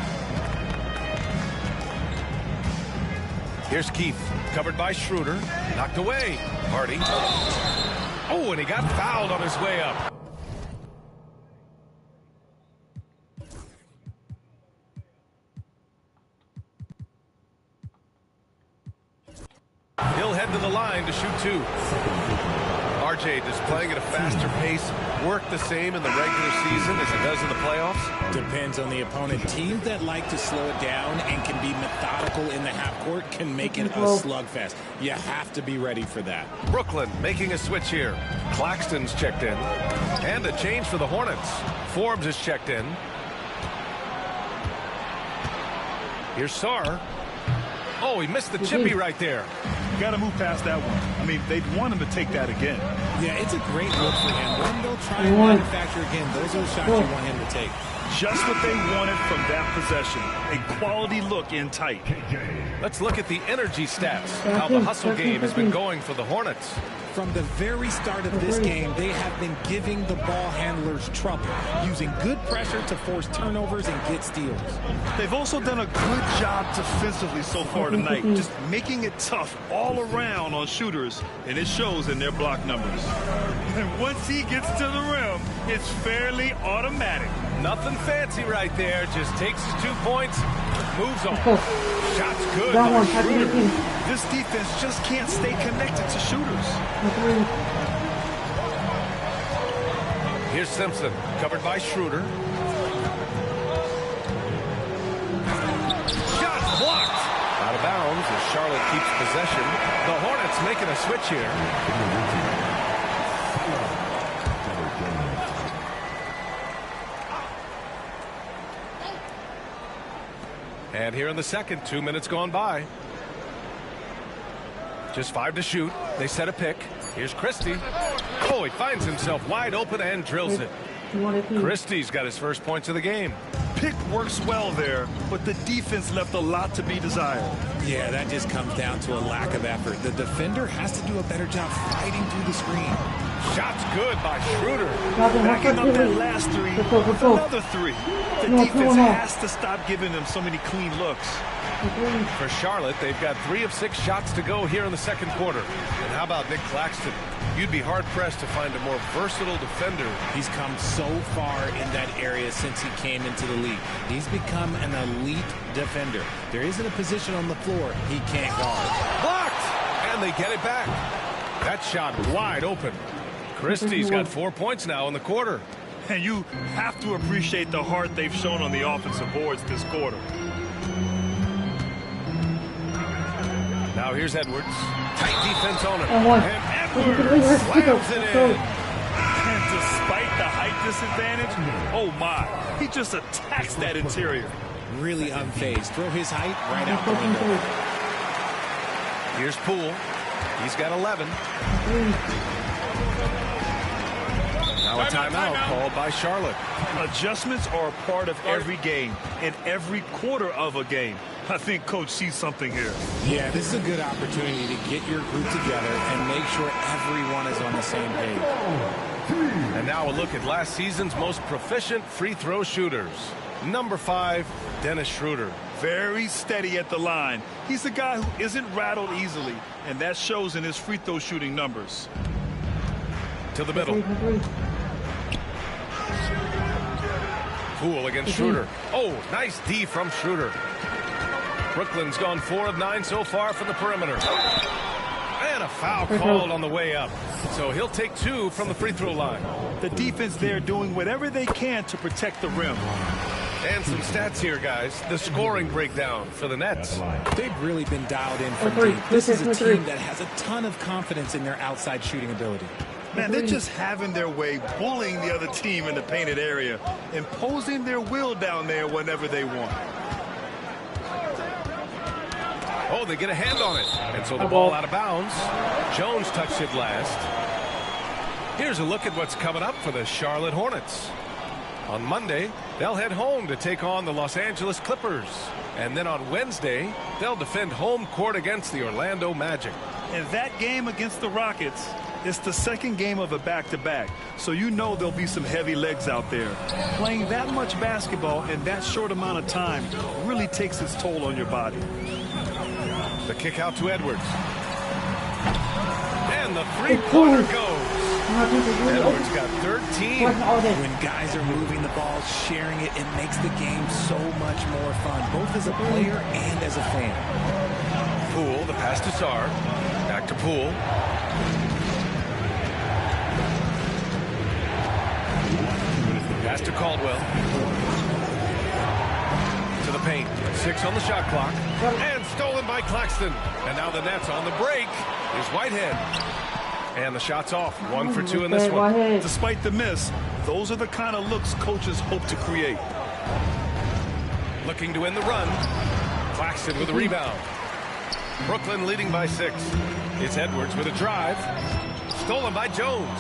L: Here's Keith, covered by Schroeder. Knocked away. Hardy. Oh, and he got fouled on his way up. to shoot 2. RJ, does playing at a faster pace work the same in the regular season as it does in the playoffs?
N: Depends on the opponent. Teams that like to slow it down and can be methodical in the half court can make it a slugfest. You have to be ready for that.
L: Brooklyn making a switch here. Claxton's checked in. And a change for the Hornets. Forbes is checked in. Here's Sarr. Oh, he missed the chippy right there.
O: Got to move past that one. I mean, they'd want him to take that again.
N: Yeah, it's a great look for him. When they'll try and manufacture again, those are the shots you want him to take.
O: Just what they wanted from that possession. A quality look in tight.
L: Let's look at the energy stats. How the hustle game has been going for the Hornets.
N: From the very start of this game, they have been giving the ball handlers trouble, using good pressure to force turnovers and get steals.
O: They've also done a good job defensively so far tonight, just making it tough all around on shooters, and it shows in their block numbers. And once he gets to the rim, it's fairly automatic.
L: Nothing fancy right there, just takes his 2 points, moves on. Shots good.
O: This defense just can't stay connected to shooters.
L: Here's Simpson, covered by Schroeder. Shot blocked. Out of bounds as Charlotte keeps possession. The Hornets making a switch here. And here in the second, 2 minutes gone by. Just 5 to shoot. They set a pick. Here's Christie. Oh, he finds himself wide open and drills it. Christie's got his first points of the game.
O: Pick works well there, but the defense left a lot to be desired.
N: Yeah, that just comes down to a lack of effort. The defender has to do a better job fighting through the screen.
L: Shots good by Schroeder.
O: Backing up that last 3 with another 3. The defense has to stop giving them so many clean looks.
L: For Charlotte, they've got 3 of 6 shots to go here in the second quarter. And how about Nick Claxton? You'd be hard-pressed to find a more versatile defender.
N: He's come so far in that area since he came into the league. He's become an elite defender. There isn't a position on the floor he can't guard.
L: Blocked! And they get it back. That shot wide open. Christie's got 4 points now in the quarter.
O: And you have to appreciate the heart they've shown on the offensive boards this quarter.
L: Now here's Edwards. Tight defense on him. And Edwards slams it in.
O: And despite the height disadvantage, oh my, he just attacks that interior.
N: Really unfazed. Throw his height right out the window.
L: Here's Poole. He's got 11. Now a timeout called by Charlotte.
O: Adjustments are a part of every game and every quarter of a game. I think Coach sees something here.
N: Yeah, this is a good opportunity to get your group together and make sure everyone is on the same page.
L: And now a look at last season's most proficient free throw shooters. Number 5, Dennis Schroeder.
O: Very steady at the line. He's a guy who isn't rattled easily, and that shows in his free throw shooting numbers.
L: To the middle. Poole against Schroeder. Oh, nice D from Schroeder. Brooklyn's gone 4 of 9 so far from the perimeter. And a foul called on the way up. So he'll take 2 from the free throw line.
O: The defense there doing whatever they can to protect the rim.
L: And some stats here, guys. The scoring breakdown for the Nets.
N: They've really been dialed in from deep. This is a team that has a ton of confidence in their outside shooting ability.
O: Man, they're just having their way, bullying the other team in the painted area, imposing their will down there whenever they want.
L: Oh, they get a hand on it. And so the ball out of bounds. Jones touched it last. Here's a look at what's coming up for the Charlotte Hornets. On Monday, they'll head home to take on the Los Angeles Clippers. And then on Wednesday, they'll defend home court against the Orlando Magic.
O: And that game against the Rockets, it's the second game of a back-to-back. So you know there'll be some heavy legs out there. Playing that much basketball in that short amount of time really takes its toll on your body.
L: The kick out to Edwards. And the three-pointer goes. Edwards got 13.
N: When guys are moving the ball, sharing it, it makes the game so much more fun, both as a player and as a fan.
L: Poole, the pass to Sarr. Now Back to Poole. Pass to Caldwell. To the paint. 6 on the shot clock. And stolen by Claxton. And now the Nets on the break is Whitehead. And the shot's off. 1 for 2 in this one.
O: Despite the miss, those are the kind of looks coaches hope to create.
L: Looking to win the run. Claxton with a rebound. Brooklyn leading by 6. It's Edwards with a drive. Stolen by Jones.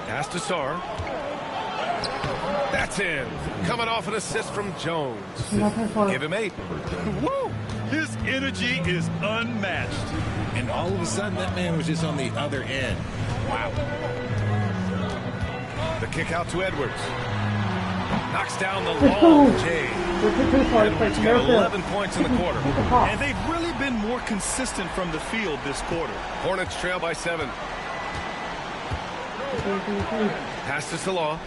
L: Pass to Sarr. That's in. Coming off an assist from Jones. Give him 8.
O: Woo! His energy is unmatched.
N: And all of a sudden, that man was just on the other end. Wow.
L: The kick out to Edwards. Knocks down the long J. Edwards got 11 points in the quarter.
O: And they've really been more consistent from the field this quarter.
L: Hornets trail by 7. Pass to Salah.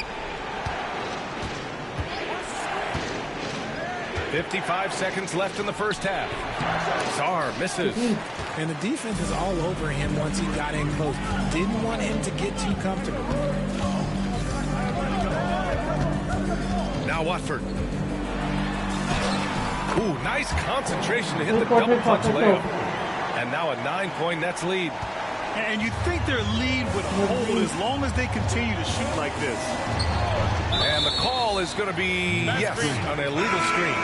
L: 55 seconds left in the first half. Sarr misses.
N: And the defense is all over him once he got in close. Didn't want him to get too comfortable.
L: Now Watford. Ooh, nice concentration to hit the double clutch layup. And now a 9-point Nets lead.
O: And you think their lead would hold as long as they continue to shoot like this.
L: And the call is going to be, yes, an illegal screen.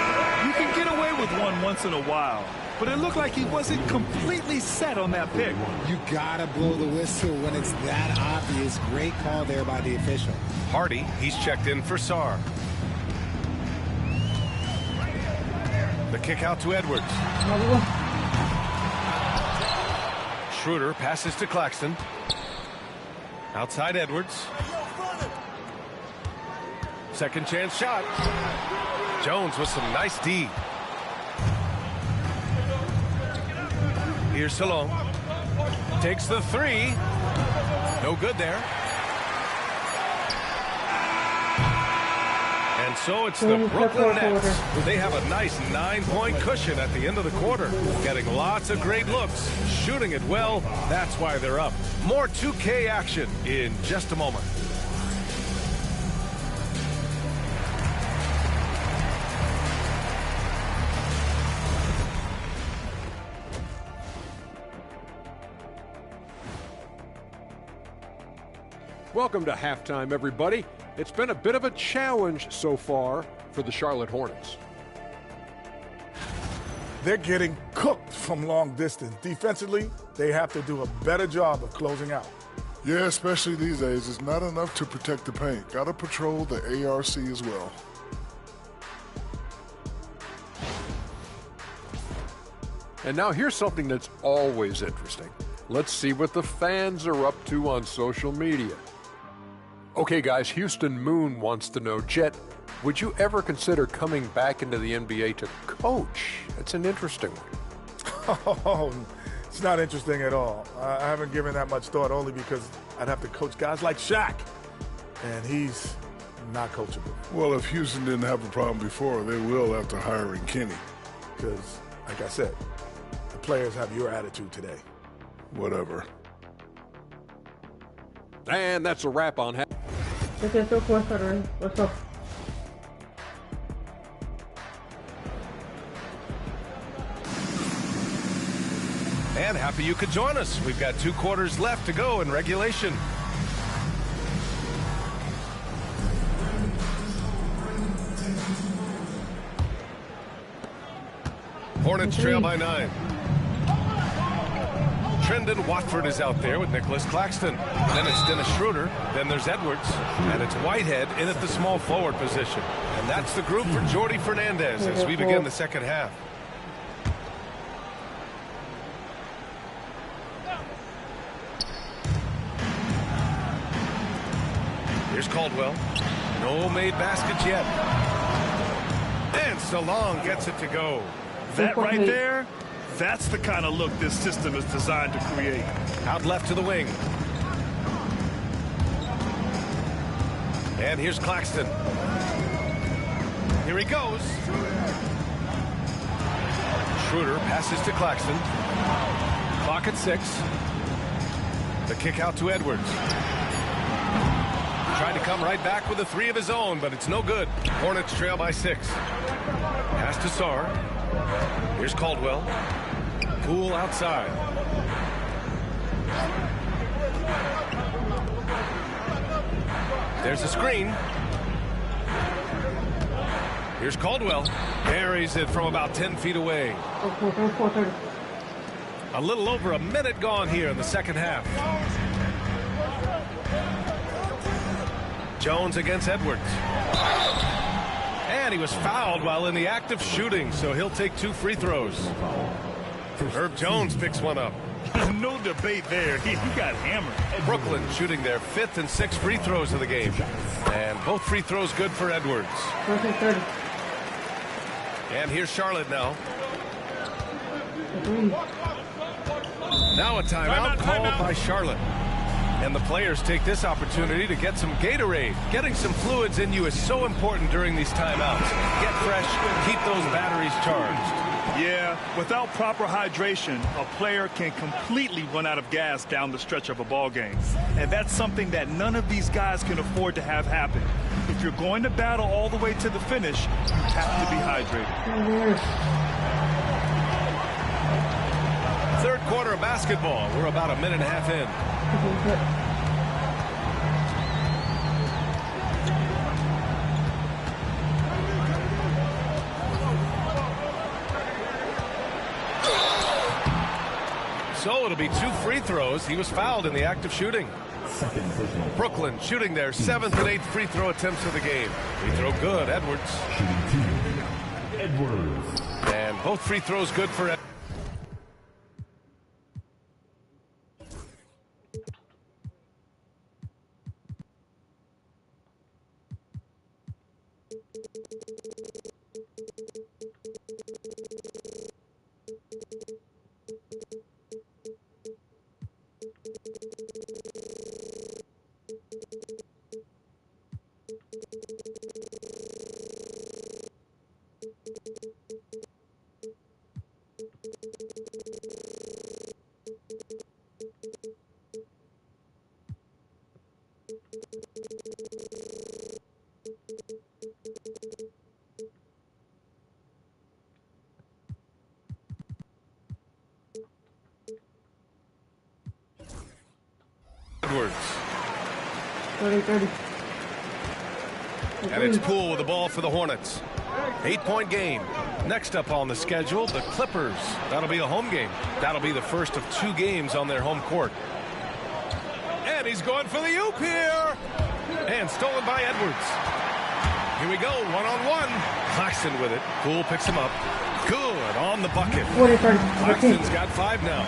O: You can get away with one once in a while, but it looked like he wasn't completely set on that pick.
N: You gotta blow the whistle when it's that obvious. Great call there by the official.
L: Hardy, he's checked in for Sarr. The kick out to Edwards. Schroeder passes to Claxton. Outside Edwards. Second chance shot. Jones with some nice D. Here's Salome. Takes the 3. No good there. And so it's the Brooklyn Nets. They have a nice 9-point cushion at the end of the quarter. Getting lots of great looks. Shooting it well. That's why they're up. More 2K action in just a moment.
I: Welcome to halftime, everybody. It's been a bit of a challenge so far for the Charlotte Hornets.
K: They're getting cooked from long distance. Defensively, they have to do a better job of closing out.
J: Yeah, especially these days. It's not enough to protect the paint. Got to patrol the ARC as well.
I: And now here's something that's always interesting. Let's see what the fans are up to on social media. Okay, guys, Houston Moon wants to know, Jet, would you ever consider coming back into the NBA to coach? That's an interesting one.
K: Oh, it's not interesting at all. I haven't given that much thought, only because I'd have to coach guys like Shaq, and he's not coachable.
J: Well, if Houston didn't have a problem before, they will after hiring Kenny.
K: Because, like I said, the players have your attitude today.
J: Whatever.
I: And that's a wrap on half.
B: What's up?
L: And happy you could join us. We've got 2 quarters left to go in regulation. Hornets trail by 9. Trendon Watford is out there with Nicholas Claxton. Then it's Dennis Schroeder. Then there's Edwards. And it's Whitehead in at the small forward position. And that's the group for Jordi Fernandez as we begin the second half. Here's Caldwell. No made baskets yet. And Salong gets it to go.
O: That right there, that's the kind of look this system is designed to create.
L: Out left to the wing. And here's Claxton. Here he goes. Schroeder passes to Claxton. Clock at 6. The kick out to Edwards. Tried to come right back with a 3 of his own, but it's no good. Hornets trail by 6. Pass to Sarr. Here's Caldwell. Poole outside. There's a screen. Here's Caldwell. Buries it from about 10 feet away. A little over a minute gone here in the second half. Jones against Edwards. And he was fouled while in the act of shooting, so he'll take 2 free throws. Herb Jones picks one up.
O: No debate there. He got hammered.
L: Brooklyn shooting their 5th and 6th free throws of the game. And both free throws good for Edwards. And here's Charlotte now. Now a timeout called by Charlotte. And the players take this opportunity to get some Gatorade. Getting some fluids in you is so important during these timeouts. Get fresh, keep those batteries charged.
O: Yeah, without proper hydration, a player can completely run out of gas down the stretch of a ball game. And that's something that none of these guys can afford to have happen. If you're going to battle all the way to the finish, you have to be hydrated.
L: Third quarter of basketball. We're about a minute and a half in. So it'll be 2 free throws. He was fouled in the act of shooting. Brooklyn shooting their 7th and 8th free throw attempts of the game. Free throw good, Edwards. Edwards. And both free throws good for Edwards. Edwards.
B: 30.
L: And it's Poole with the ball for the Hornets. 8-point game. Next up on the schedule, the Clippers. That'll be a home game. That'll be the first of 2 games on their home court. And he's going for the oop here. And stolen by Edwards. Here we go, one-on-one. Claxton with it. Poole picks him up. Good on the bucket. Claxton's got 5 now.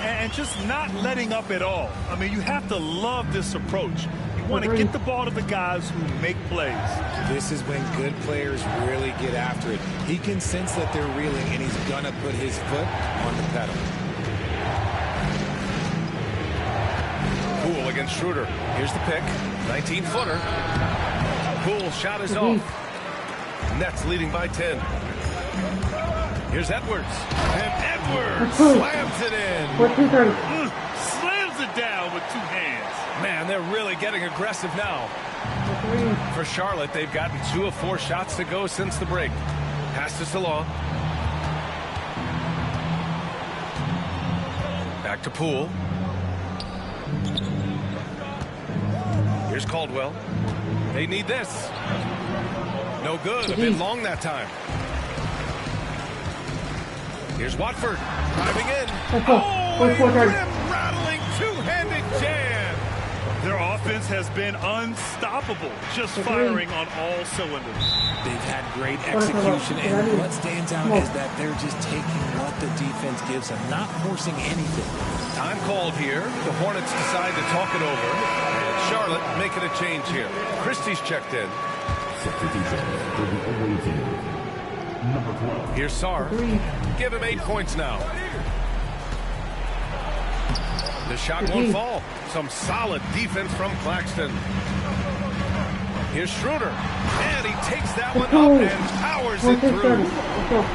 O: And just not letting up at all. I mean, you have to love this approach. You want to get the ball to the guys who make plays.
N: This is when good players really get after it. He can sense that they're reeling, and he's going to put his foot on the pedal.
L: Poole against Schroeder. Here's the pick. 19-footer. Poole's shot is off. Nets leading by 10. Here's Edwards. And Edwards slams it in.
O: Slams it down with 2 hands.
L: Man, they're really getting aggressive now. For Charlotte, they've gotten 2 of 4 shots to go since the break. Pass to Salon. Back to Poole. Here's Caldwell. They need this. No good. A bit long that time. Here's Watford driving in. Oh, rattling 2-handed jam.
O: Their offense has been unstoppable, just firing on all cylinders.
N: They've had great execution, and what stands out is that they're just taking what the defense gives them, not forcing anything.
L: Time called here. The Hornets decide to talk it over. Charlotte making a change here. Christie's checked in. Here's Sarr. Give him 8 points now. The shot won't fall. Some solid defense from Claxton. Here's Schroeder, and he takes that one up and powers it through.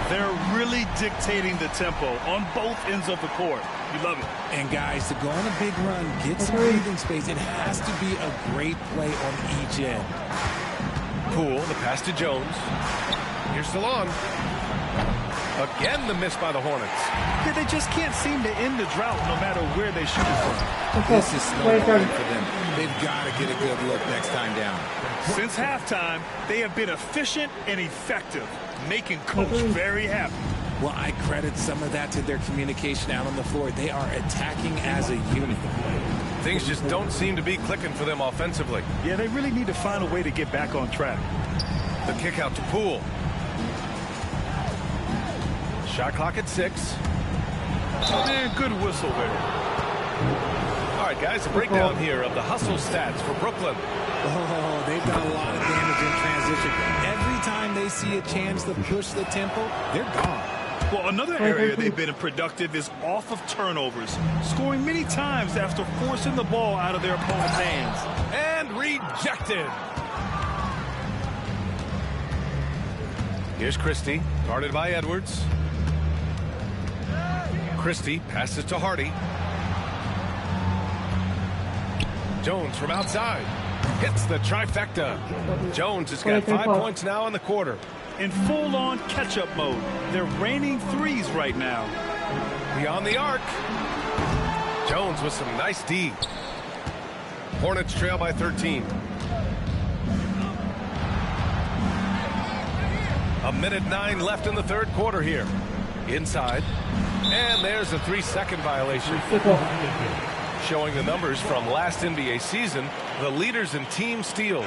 O: They're really dictating the tempo on both ends of the court. You love it.
N: And guys, to go on a big run, get some breathing space, it has to be a great play on each end.
L: Poole, the pass to Jones. Here's Delon. Again, the miss by the Hornets.
O: Yeah, they just can't seem to end the drought no matter where they shoot it from.
N: This is snowballing for them. They've got to get a good look next time down.
O: Since halftime, they have been efficient and effective, making Coach very happy.
N: Well, I credit some of that to their communication out on the floor. They are attacking as a unit.
L: Things just don't seem to be clicking for them offensively.
O: Yeah, they really need to find a way to get back on track.
L: The kick out to Poole. Shot clock at 6.
O: And good whistle there.
L: All right, guys, a breakdown here of the hustle stats for Brooklyn.
N: Oh, they've done a lot of damage in transition. Every time they see a chance to push the tempo, they're gone.
O: Well, another area they've been productive is off of turnovers, scoring many times after forcing the ball out of their opponent's hands.
L: And rejected. Here's Christie, guarded by Edwards. Christie passes to Hardy. Jones from outside. Hits the trifecta. Jones has got 5 points now in the quarter.
O: In full-on catch-up mode. They're raining threes right now.
L: Beyond the arc. Jones with some nice D. Hornets trail by 13. A minute 9 left in the third quarter here. Inside. And there's a 3-second violation. Showing the numbers from last NBA season, the leaders in team steals.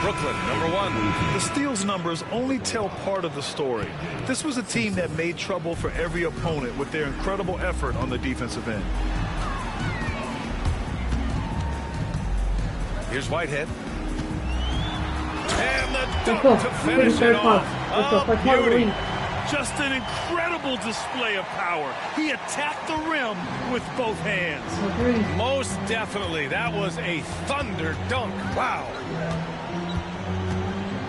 L: Brooklyn, number 1.
O: The steals numbers only tell part of the story. This was a team that made trouble for every opponent with their incredible effort on the defensive end.
L: Here's Whitehead. And the dunk to finish it off. Oh, beauty.
O: Just an incredible display of power. He attacked the rim with both hands.
L: Most definitely. That was a thunder dunk. Wow.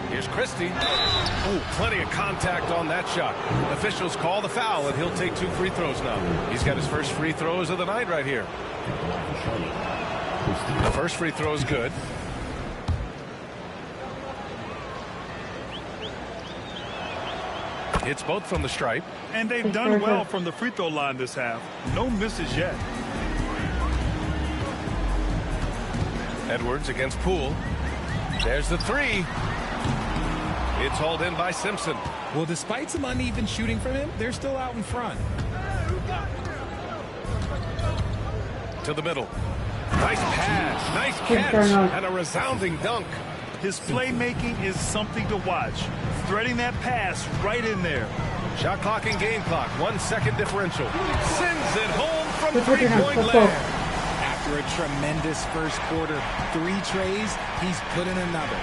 L: Here's Christie. Oh, plenty of contact on that shot. Officials call the foul, and he'll take 2 free throws now. He's got his first free throws of the night right here. The first free throw is good. Hits both from the stripe.
O: And they've done well from the free throw line this half. No misses yet.
L: Edwards against Poole. There's the 3. It's hauled in by Simpson.
N: Well, despite some uneven shooting from him, they're still out in front.
L: To the middle. Nice pass, nice catch, and a resounding dunk.
O: His playmaking is something to watch. Threading that pass right in there.
L: Shot clock and game clock. 1 second differential. Sends it home from 3-point land.
N: After a tremendous first quarter, 3 trays, he's put in another.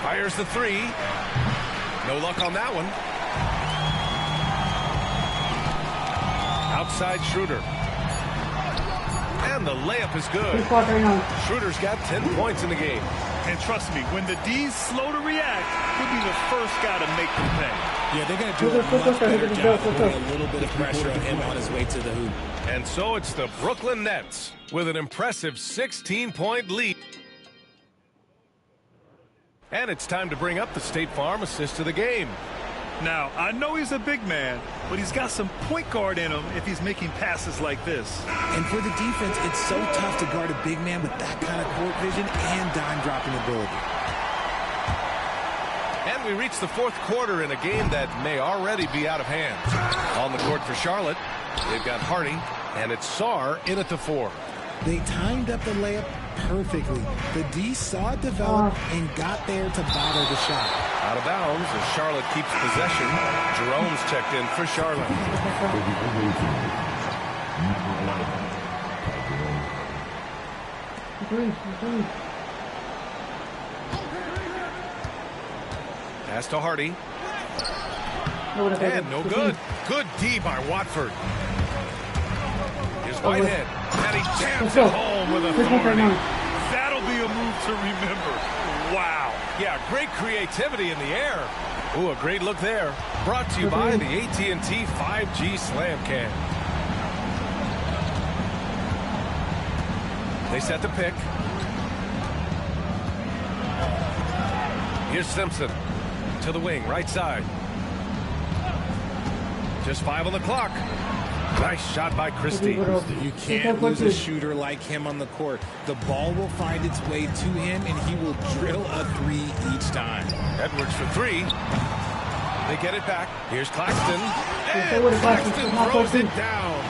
L: Fires the 3. No luck on that one. Outside Schroeder. And the layup is good. Schroeder's got 10 points in the game.
O: And trust me, when the D's slow to react, he'll be the first guy to make them pay.
N: Yeah, they're going to do a much better job putting a little bit of pressure on him on his way to the hoop.
L: And so it's the Brooklyn Nets with an impressive 16-point lead. And it's time to bring up the State Farm assist of the game.
O: Now, I know he's a big man, but he's got some point guard in him if he's making passes like this.
N: And for the defense, it's so tough to guard a big man with that kind of court vision and dime-dropping ability.
L: And we reach the fourth quarter in a game that may already be out of hand. On the court for Charlotte, they've got Hardy, and it's Sarr in at the 4.
N: They timed up the layup perfectly. The D saw it develop and got there to bother the shot.
L: Out of bounds as Charlotte keeps possession. Jerome's checked in for Charlotte. Pass to Hardy. And no good. Good D by Watford. Here's Whitehead. And he jams it home with authority.
O: That'll be a move to remember. Wow.
L: Yeah, great creativity in the air. Ooh, a great look there. Brought to you by the AT&T 5G Slam Cam. They set the pick. Here's Simpson to the wing, right side. Just 5 on the clock. Nice shot by Christie.
N: You can't lose a shooter like him on the court. The ball will find its way to him, and he will drill a 3 each time.
L: Edwards for 3. They get it back. Here's Claxton. And Claxton throws it down.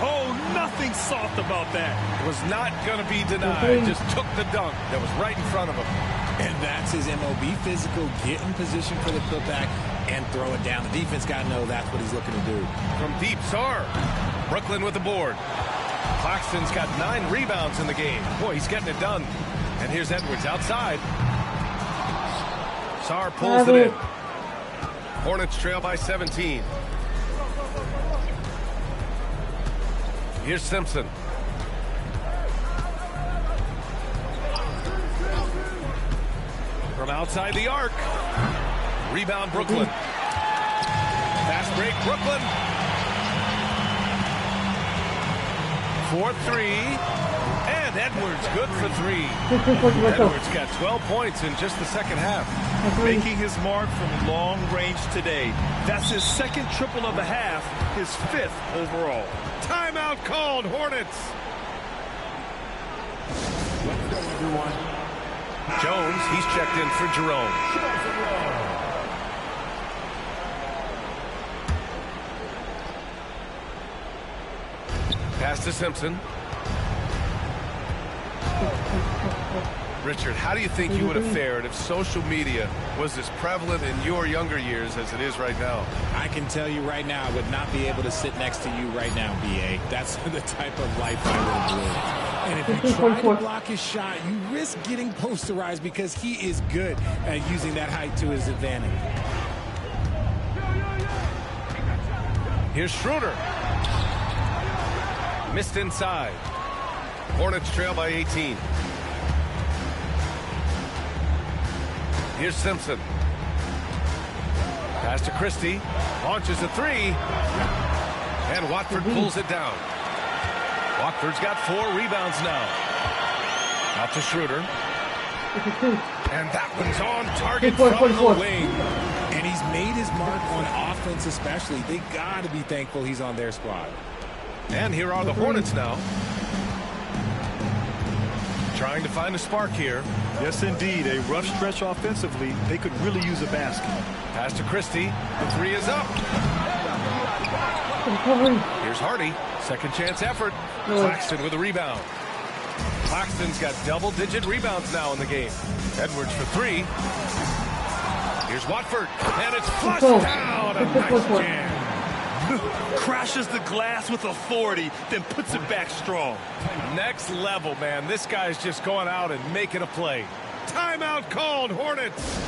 O: Oh, nothing soft about that.
L: Was not going to be denied. Just took the dunk that was right in front of him.
N: And that's his MOB, physical, get in position for the putback, and throw it down. The defense got to know that's what he's looking to do.
L: From deep, Sarr. Brooklyn with the board. Claxton's got 9 rebounds in the game. Boy, he's getting it done. And here's Edwards outside. Sarr pulls it in. Hornets trail by 17. Here's Simpson. From outside the arc. Rebound, Brooklyn. Fast break, Brooklyn. 4-3. And Edwards good for 3. Edwards got 12 points in just the second half.
O: Making his mark from long range today. That's his second triple of the half, his 5th overall.
L: Timeout called, Hornets. Jones, he's checked in for Jerome. Pass to Simpson. Richard, how do you think you would have fared if social media was as prevalent in your younger years as it is right now?
N: I can tell you right now, I would not be able to sit next to you right now, B.A. That's the type of life I would have lived. And if you try to block his shot, you risk getting posterized because he is good at using that height to his advantage.
L: Here's Schroeder. Missed inside. Hornets trail by 18. Here's Simpson. Pass to Christie. Launches a 3. And Watford pulls it down. Watford's got 4 rebounds now. Out to Schroeder. And that one's on target from the wing.
N: And he's made his mark on offense especially. They got to be thankful he's on their squad.
L: And here are the Hornets now. Trying to find a spark here.
O: Yes, indeed. A rough stretch offensively. They could really use a basket.
L: Pass to Christie. The 3 is up. Here's Hardy. Second chance effort. Claxton with a rebound. Claxton's got double-digit rebounds now in the game. Edwards for 3. Here's Watford. And it's flushed down. A nice jam.
O: Crashes the glass with authority, then puts it back strong.
L: Next level, man. This guy's just going out and making a play. Timeout called, Hornets.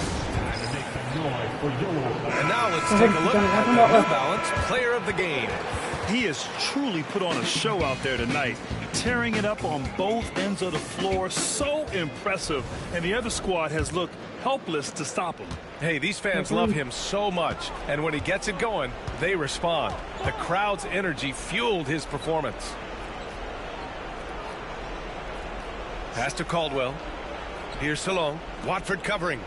L: And now let's take a look at the New Balance player of the game.
O: He has truly put on a show out there tonight, tearing it up on both ends of the floor. So impressive. And the other squad has looked helpless to stop him.
L: Hey, these fans love him so much, and when he gets it going, they respond. The crowd's energy fueled his performance. Pass to Caldwell. Here's Salon. Watford covering.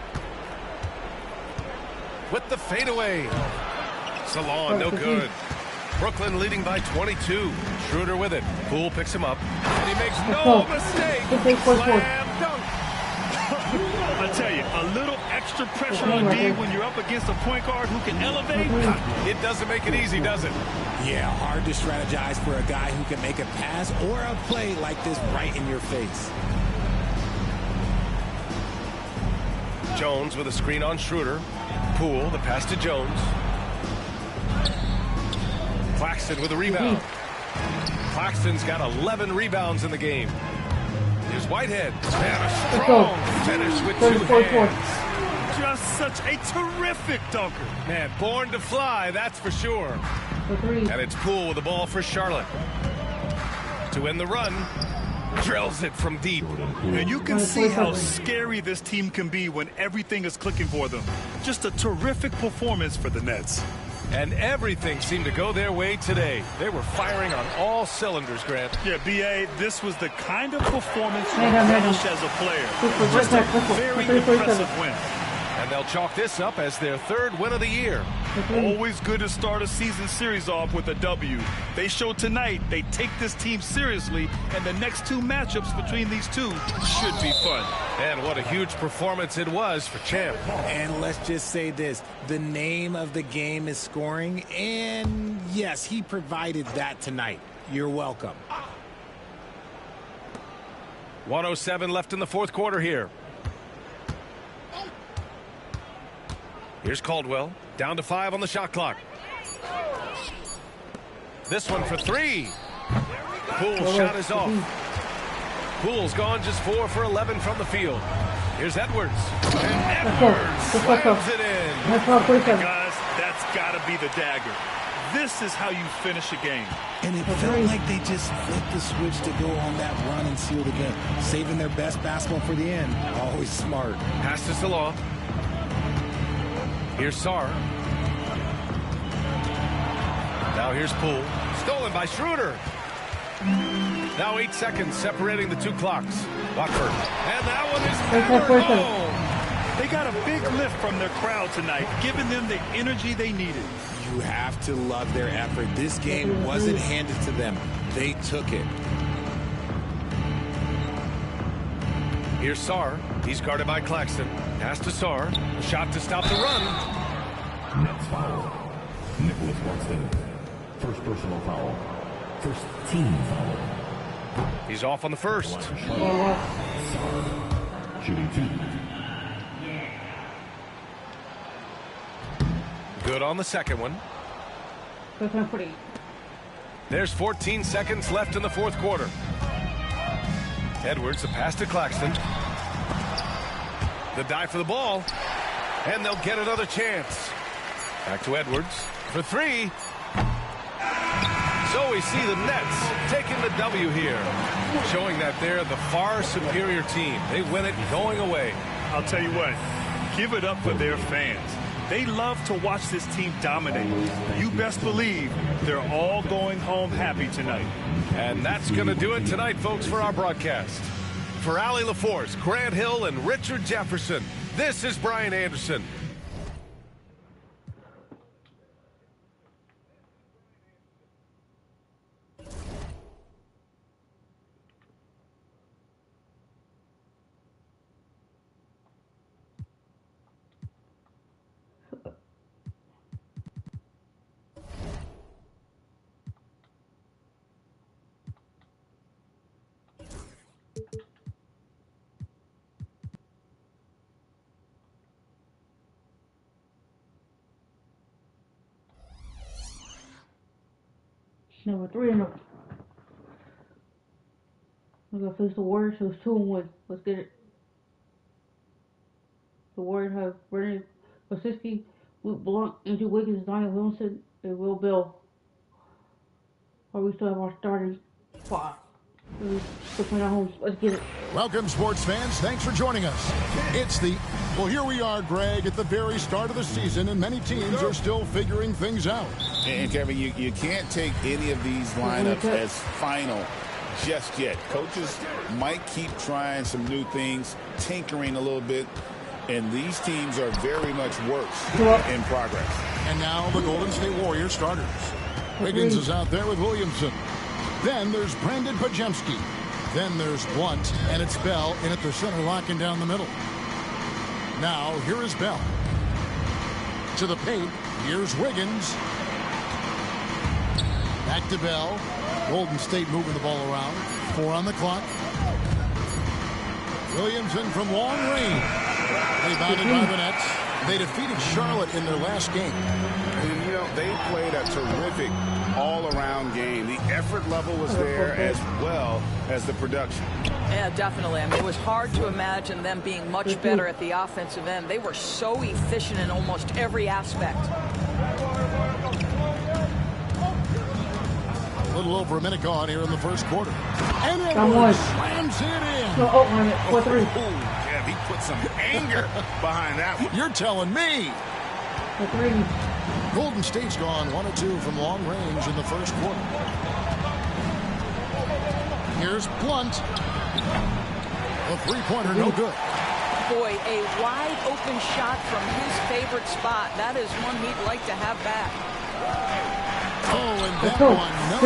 L: With the fadeaway. Salon, no good. Brooklyn leading by 22. Schroeder with it. Poole picks him up, and he makes no mistake. Slam dunk.
O: I tell you, a little extra pressure on D when you're up against a point guard who can elevate.
L: It doesn't make it easy, does it?
N: Yeah, hard to strategize for a guy who can make a pass or a play like this right in your face.
L: Jones with a screen on Schroeder. Poole, the pass to Jones. Claxton with a rebound. Claxton's got 11 rebounds in the game. Here's Whitehead. And a strong finish with 2 hands.
O: Just such a terrific dunker.
L: Man, born to fly, that's for sure. And it's Poole with the ball for Charlotte. To win the run, Drills it from deep.
O: And you can see how scary this team can be when everything is clicking for them. Just a terrific performance for the Nets.
L: And everything seemed to go their way today. They were firing on all cylinders, Grant.
O: Yeah, B.A., this was the kind of performance you relish as a player. Just a very impressive win.
L: And they'll chalk this up as their 3rd win of the year.
O: Always good to start a season series off with a W. They showed tonight they take this team seriously, and the next 2 matchups between these two should be fun.
L: And what a huge performance it was for Champ.
N: And let's just say this, the name of the game is scoring, and yes, he provided that tonight. You're welcome.
L: 1:07 left in the 4th quarter here. Here's Caldwell, down to 5 on the shot clock. This one for 3. Poole's shot is off. Poole's gone just 4 for 11 from the field. Here's Edwards. And Edwards slams it in.
O: Guys, that's got to be the dagger. This is how you finish a game.
N: And it felt like they just flipped the switch to go on that run and seal the game. Saving their best basketball for the end. Always smart.
L: Pass to Salah. Here's Sarr. Now here's Poole. Stolen by Schroeder. Now 8 seconds separating the 2 clocks. Buckford. And that one is hammered home.
O: They got a big lift from their crowd tonight, giving them the energy they needed.
N: You have to love their effort. This game wasn't handed to them. They took it.
L: Here's Sarr. He's guarded by Claxton. Pass to Sarr. Shot to stop the run.
F: Next foul. Nicholas Watson. First personal foul. First team foul.
L: He's off on the first.
F: Shooting 2.
L: Good on the second one. There's 14 seconds left in the 4th quarter. Edwards, a pass to Claxton. The dive for the ball. And they'll get another chance. Back to Edwards for 3. So we see the Nets taking the W here, showing that they're the far superior team. They win it going away.
O: I'll tell you what, give it up for their fans. They love to watch this team dominate. You best believe they're all going home happy tonight.
L: And that's going to do it tonight, folks, for our broadcast. For Allie LaForce, Grant Hill, and Richard Jefferson, this is Brian Anderson.
B: Number 3 in the. We're gonna face the Warriors. So it's 2-1. Let's get it. The Warriors have Brennan Kosiski, Luke Blunt, Andrew Wiggins, Donnie Wilson, and Will Bill. Or we still have our starting 5. Let's get it.
C: Welcome, sports fans. Thanks for joining us. Well, here we are, Greg, at the very start of the season, and many teams are still figuring things out.
D: And Kevin, you can't take any of these lineups as final just yet. Coaches might keep trying some new things, tinkering a little bit, and these teams are very much works in progress.
C: And now the Golden State Warriors starters. Wiggins is out there with Williamson. Then there's Brandon Pajemski. Then there's Blunt, and it's Bell in at the center, locking down the middle. Now, here is Bell. To the paint, here's Wiggins. Back to Bell. Golden State moving the ball around. 4 on the clock. Williamson from long range. Rebounded by the Nets. They defeated Charlotte in their last game.
D: And, you know, they played a terrific all-around game. The effort level was there as well as the production.
Q: Yeah, definitely. I mean, it was hard to imagine them being much better at the offensive end. They were so efficient in almost every aspect.
C: A little over a minute gone here in the first quarter. And
B: Edwards
C: slams it in.
B: No, oh, 4-3.
M: Yeah, he put some anger behind that one.
C: You're telling me.
B: 4-3.
C: Golden State's gone 1 of 2 from long range in the first quarter. Here's Blunt. A three-pointer, no good.
Q: Boy, a wide open shot from his favorite spot. That is one he'd like to have back.
C: Oh, and that one,
M: no.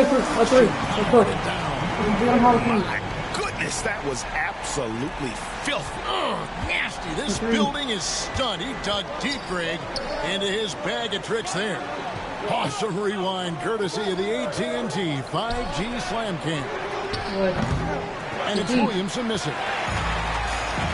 M: My goodness, that was absolutely filthy.
C: Oh, nasty. This building is stunned. He dug deep, Greg, into his bag of tricks there. Awesome rewind, courtesy of the AT&T 5G Slam Cam. And it's Williamson missing.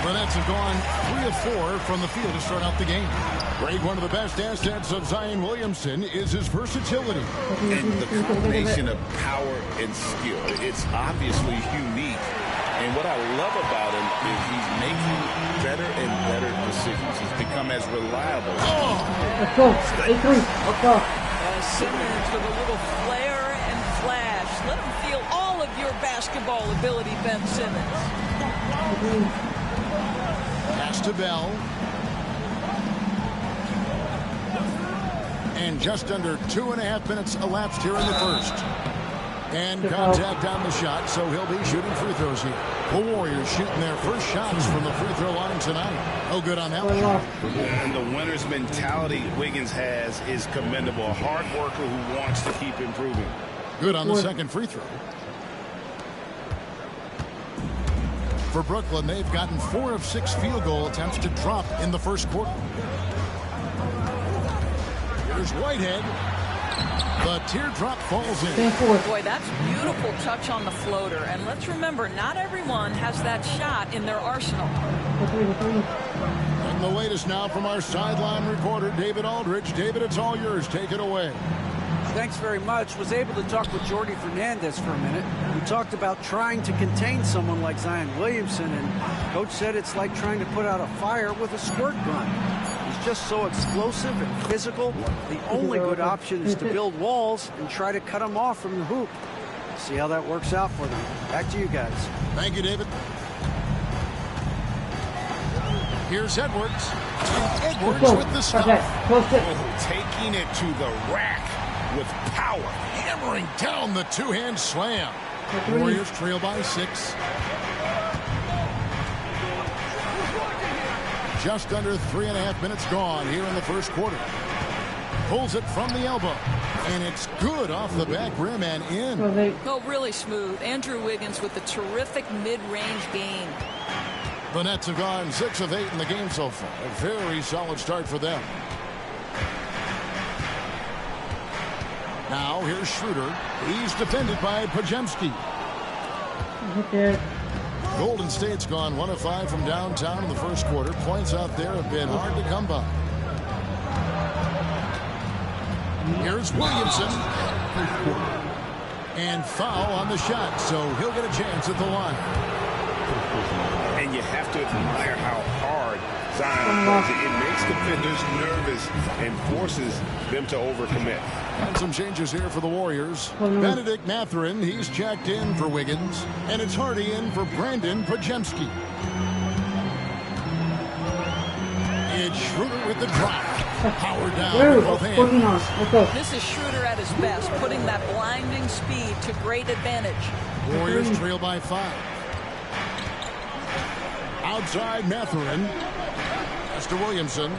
C: The Nets have gone 3 of 4 from the field to start out the game. Greg, one of the best assets of Zion Williamson is his versatility.
D: And the combination of power and skill, it's obviously unique. And what I love about him is he's making better and better decisions. He's become as reliable.
B: Let's go. 8-3. Let's go.
Q: Simmons with a little flair and flash. Let him feel all of your basketball ability, Ben Simmons.
C: Pass to Bell. And just under 2.5 minutes elapsed here in the first. And contact on the shot, so he'll be shooting free throws here. The Warriors shooting their first shots from the free throw line tonight. No good on that one.
M: And the winner's mentality Wiggins has is commendable. A hard worker who wants to keep improving.
C: Good on the second free throw. For Brooklyn, they've gotten 4 of 6 field goal attempts to drop in the first quarter. Here's Whitehead. The teardrop falls in.
Q: Boy, that's beautiful touch on the floater. And let's remember, not everyone has that shot in their arsenal.
C: And the latest now from our sideline reporter, David Aldridge. David, it's all yours. Take it away.
G: Thanks very much. Was able to talk with Jordy Fernandez for a minute. We talked about trying to contain someone like Zion Williamson, and Coach said it's like trying to put out a fire with a squirt gun. He's just so explosive and physical. The only good option is to build walls and try to cut him off from the hoop. See how that works out for them. Back to you guys.
C: Thank you, David. Here's Edwards. Edwards with the stop.
M: Taking it to the rack with power.
C: Hammering down the two-hand slam. Warriors trail by 6. Just under 3.5 minutes gone here in the first quarter. Pulls it from the elbow. And it's good off the back rim and in.
Q: Oh, really smooth. Andrew Wiggins with a terrific mid-range game.
C: The Nets have gone 6 of 8 in the game so far. A very solid start for them. Now here's Schroeder. He's defended by Pajemski. Golden State's gone 1 of 5 from downtown in the first quarter. Points out there have been hard to come by. Here's Williamson. And foul on the shot, so he'll get a chance at the line.
M: And you have to admire how hard Zion plays it. It makes defenders nervous and forces them to overcommit.
C: And some changes here for the Warriors. Benedict Mathurin, he's checked in for Wiggins. And it's Hardy in for Brandon Pajemski. It's Schroeder with the drop. Power down with both hands.
Q: This is Schroeder at his best, putting that blinding speed to great advantage.
C: Warriors trail by 5. Outside Mathurin. That's to Williamson.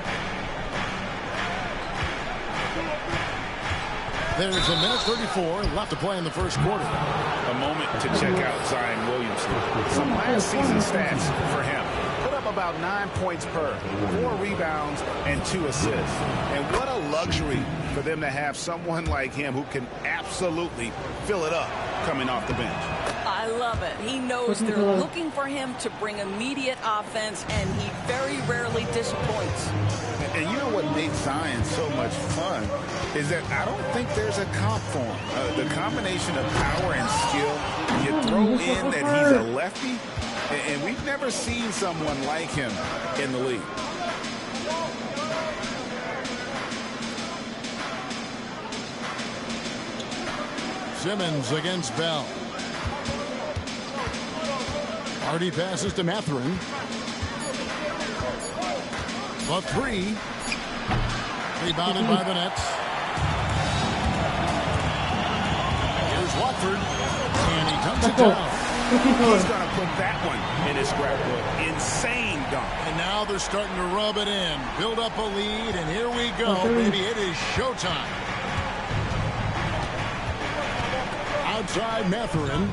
C: There's a minute 34 left to play in the first quarter.
M: A moment to check out Zion Williamson. Some last season stats for him. Put up about 9 points per, 4 rebounds, and 2 assists. And what a luxury for them to have someone like him who can absolutely fill it up coming off the bench.
Q: I love it. He knows they're looking for him to bring immediate offense, and he very rarely disappoints.
M: And you know what makes Zion so much fun is that I don't think there's a comp for him. The combination of power and skill, you throw in that he's a lefty, and we've never seen someone like him in the league.
C: Simmons against Bell. Hardy passes to Mathurin. The three. Rebounded by the Nets. Here's Watford. And he dumps it down.
M: He's going to put that one in his scrapbook. Insane dunk.
C: And now they're starting to rub it in. Build up a lead, and here we go. Baby, it is showtime. Outside Mathurin.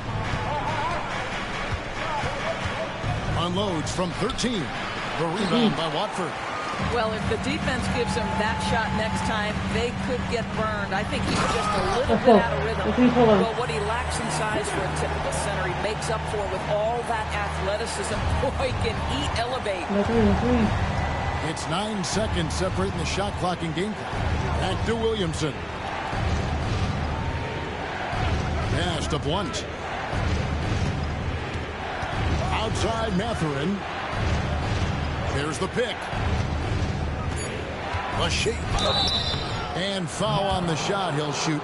C: Unloads from 13. The rebound by Watford.
Q: Well, if the defense gives him that shot next time, they could get burned. I think he's just a little bit out of rhythm. Well, what he lacks in size for a typical center, he makes up for with all that athleticism. Boy, can he elevate.
C: It's 9 seconds separating the shot clock and game clock. Back to Williamson. Pass to Blunt. Outside Mathurin. There's the pick. A shake. And foul on the shot. He'll shoot.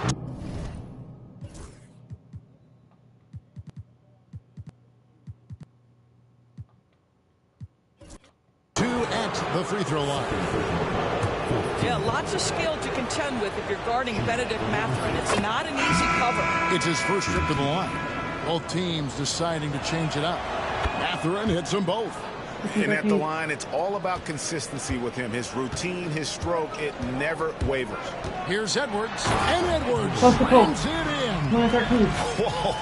C: Two at the free throw line.
Q: Yeah, lots of skill to contend with if you're guarding Benedict Mathurin. It's not an easy cover.
C: It's his first trip to the line. Both teams deciding to change it up. Mathurin hits them both.
M: And at the line, it's all about consistency with him. His routine, his stroke, it never wavers.
C: Here's Edwards. And Edwards slams it in.
M: Whoa,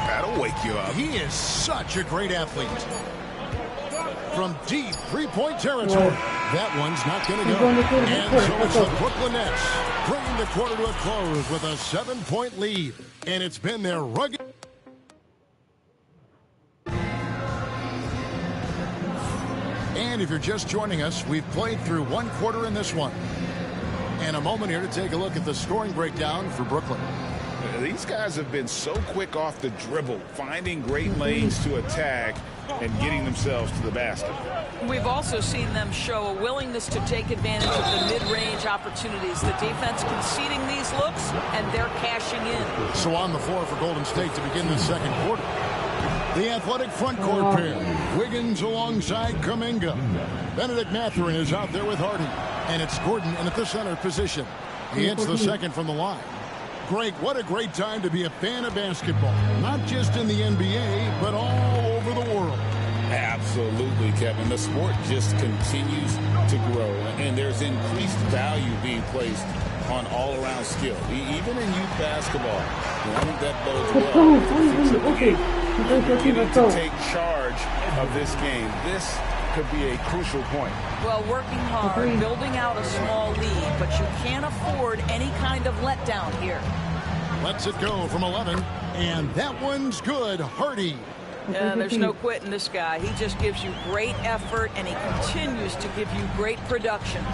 M: that'll wake you up.
C: He is such a great athlete. From deep three-point territory. That one's not going to go. And so it's the Brooklyn Nets bringing the quarter to a close with a 7-point lead. And it's been their rugged... And if you're just joining us, we've played through one quarter in this one. And a moment here to take a look at the scoring breakdown for Brooklyn.
M: These guys have been so quick off the dribble, finding great lanes to attack and getting themselves to the basket.
Q: We've also seen them show a willingness to take advantage of the mid-range opportunities. The defense conceding these looks, and they're cashing in.
C: So on the floor for Golden State to begin the second quarter. The athletic front court pair. Wiggins alongside Kuminga. Benedict Mathurin is out there with Hardy. And it's Gordon in at the center position. He hits the second from the line. Greg, what a great time to be a fan of basketball. Not just in the NBA, but all over the world.
D: Absolutely, Kevin. The sport just continues to grow. And there's increased value being placed on all-around skill, even in youth basketball. And I think that bodes well. Beginning to take charge of this game. This could be a crucial point.
Q: Well, working hard, building out a small lead, but you can't afford any kind of letdown here.
C: Lets it go from 11, and that one's good. Hardy.
Q: Yeah, there's no quitting this guy. He just gives you great effort, and he continues to give you great production.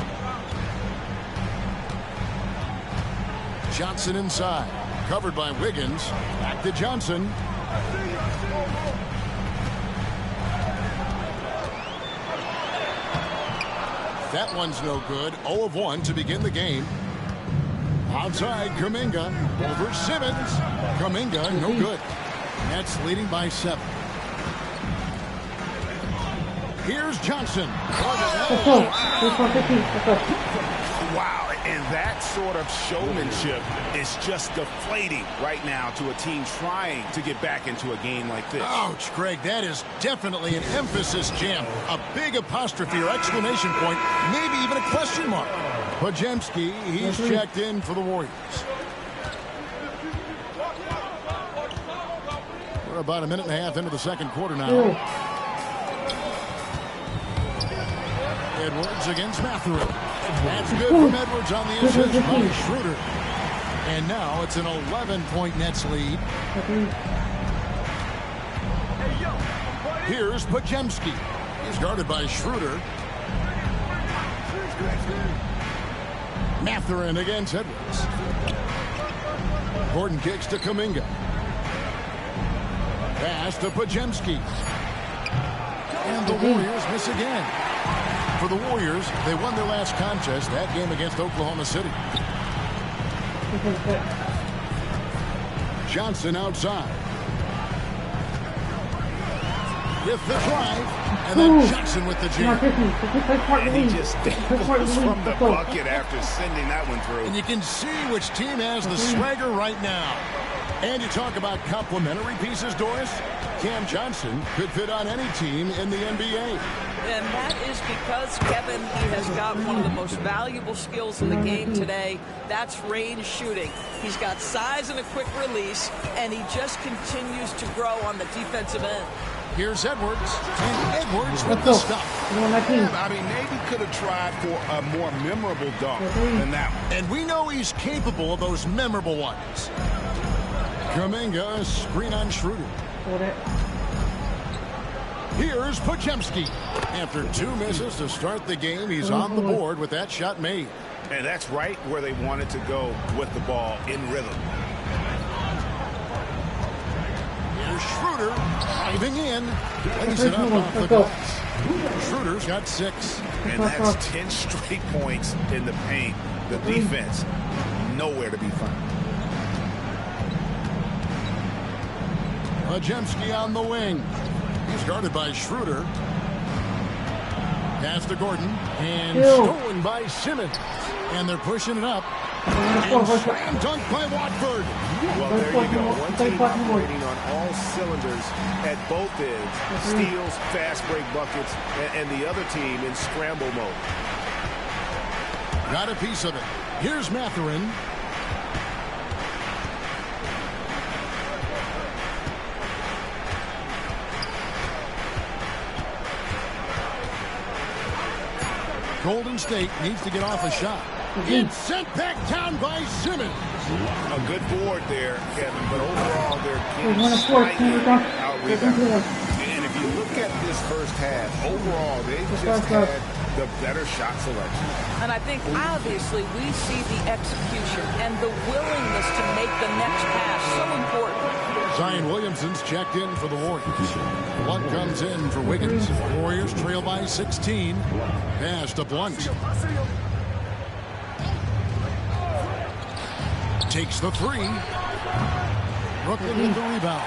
C: Johnson inside. Covered by Wiggins. Back to Johnson. That one's no good. 0 of 1 to begin the game. Outside Kuminga. Over Simmons. Kuminga, no good. Nets leading by 7. Here's Johnson.
M: Wow, and that sort of showmanship is just deflating right now to a team trying to get back into a game like this.
C: Ouch, Greg, that is definitely an emphasis jam. A big apostrophe or exclamation point, maybe even a question mark. Podziemski, he's checked in for the Warriors. We're about a minute and a half into the second quarter now. Edwards against Mathurin. That's good from Edwards on the assist by Schroeder. And now it's an 11-point Nets lead. Here's Podziemski. He's guarded by Schroeder. Mathurin against Edwards. Gordon kicks to Kuminga. Pass to Podziemski. And the Warriors miss again. For the Warriors, they won their last contest, that game against Oklahoma City. Johnson outside. With the drive, and then Johnson with the jam.
M: And he just dangles from the bucket after sending that one through.
C: And you can see which team has the swagger right now. And you talk about complementary pieces, Doris. Cam Johnson could fit on any team in the NBA.
Q: And that is because, Kevin, he has got one of the most valuable skills in the game today. That's range shooting. He's got size and a quick release, and he just continues to grow on the defensive end.
C: Here's Edwards, and Edwards with the stuff.
M: Yeah, I mean, maybe could have tried for a more memorable dunk than that one.
C: And we know he's capable of those memorable ones. Kuminga, screen on Schroeder. Here's Podziemski. After 2 misses to start the game, he's on the board with that shot made.
M: And that's right where they wanted to go with the ball, in rhythm.
C: Here's Schroeder driving in. Lays it up off the glass. Schroeder's got 6.
M: And that's 10 straight points in the paint. The defense, nowhere to be found.
C: Podziemski on the wing. He's guarded by Schroeder. Pass to Gordon. And stolen by Simmons. And they're pushing it up. And slam dunk by Watford.
M: Well, there you go. One team operating on all cylinders at both ends. Steals, fast break buckets, and the other team in scramble mode.
C: Got a piece of it. Here's Mathurin. Golden State needs to get off a shot. It's sent back down by Simmons.
M: A good board there, Kevin, but overall they're getting slightly out-rebounded. And if you look at this first half, overall they just had the better shot selection.
Q: And I think obviously we see the execution and the willingness to make the next pass so important.
C: Zion Williamson's checked in for the Warriors. Blunt comes in for Wiggins. Warriors trail by 16. Pass to Blunt. Takes the 3. Brooklyn with the rebound.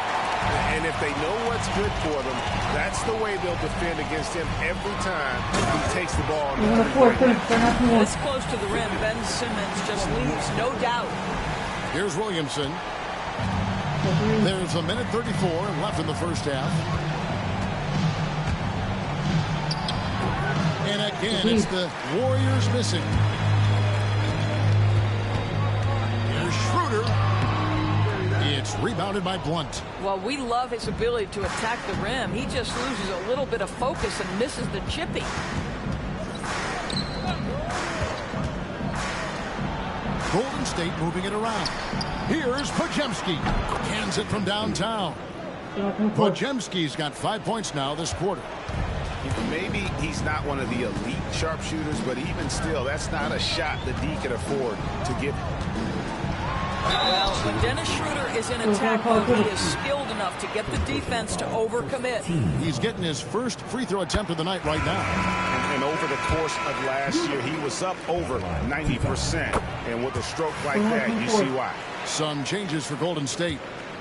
M: And if they know what's good for them, that's the way they'll defend against him every time he takes the ball.
Q: This close to the rim, Ben Simmons just leaves no doubt.
C: Here's Williamson. There's a minute 34 left in the first half. And again, it's the Warriors missing. Here's Schroeder. It's rebounded by Blunt.
Q: Well, we love his ability to attack the rim. He just loses a little bit of focus and misses the chippy.
C: Golden State moving it around. Here's Podziemski. Hands it from downtown. Podziemski's got 5 points now this quarter.
M: Maybe he's not one of the elite sharpshooters, but even still, that's not a shot that D can afford to give.
Q: Well, when Dennis Schroeder is in attack mode, he is skilled enough to get the defense to overcommit.
C: He's getting his first free throw attempt of the night right now.
M: And over the course of last year, he was up over 90%. And with a stroke like that, you see why.
C: Some changes for Golden State.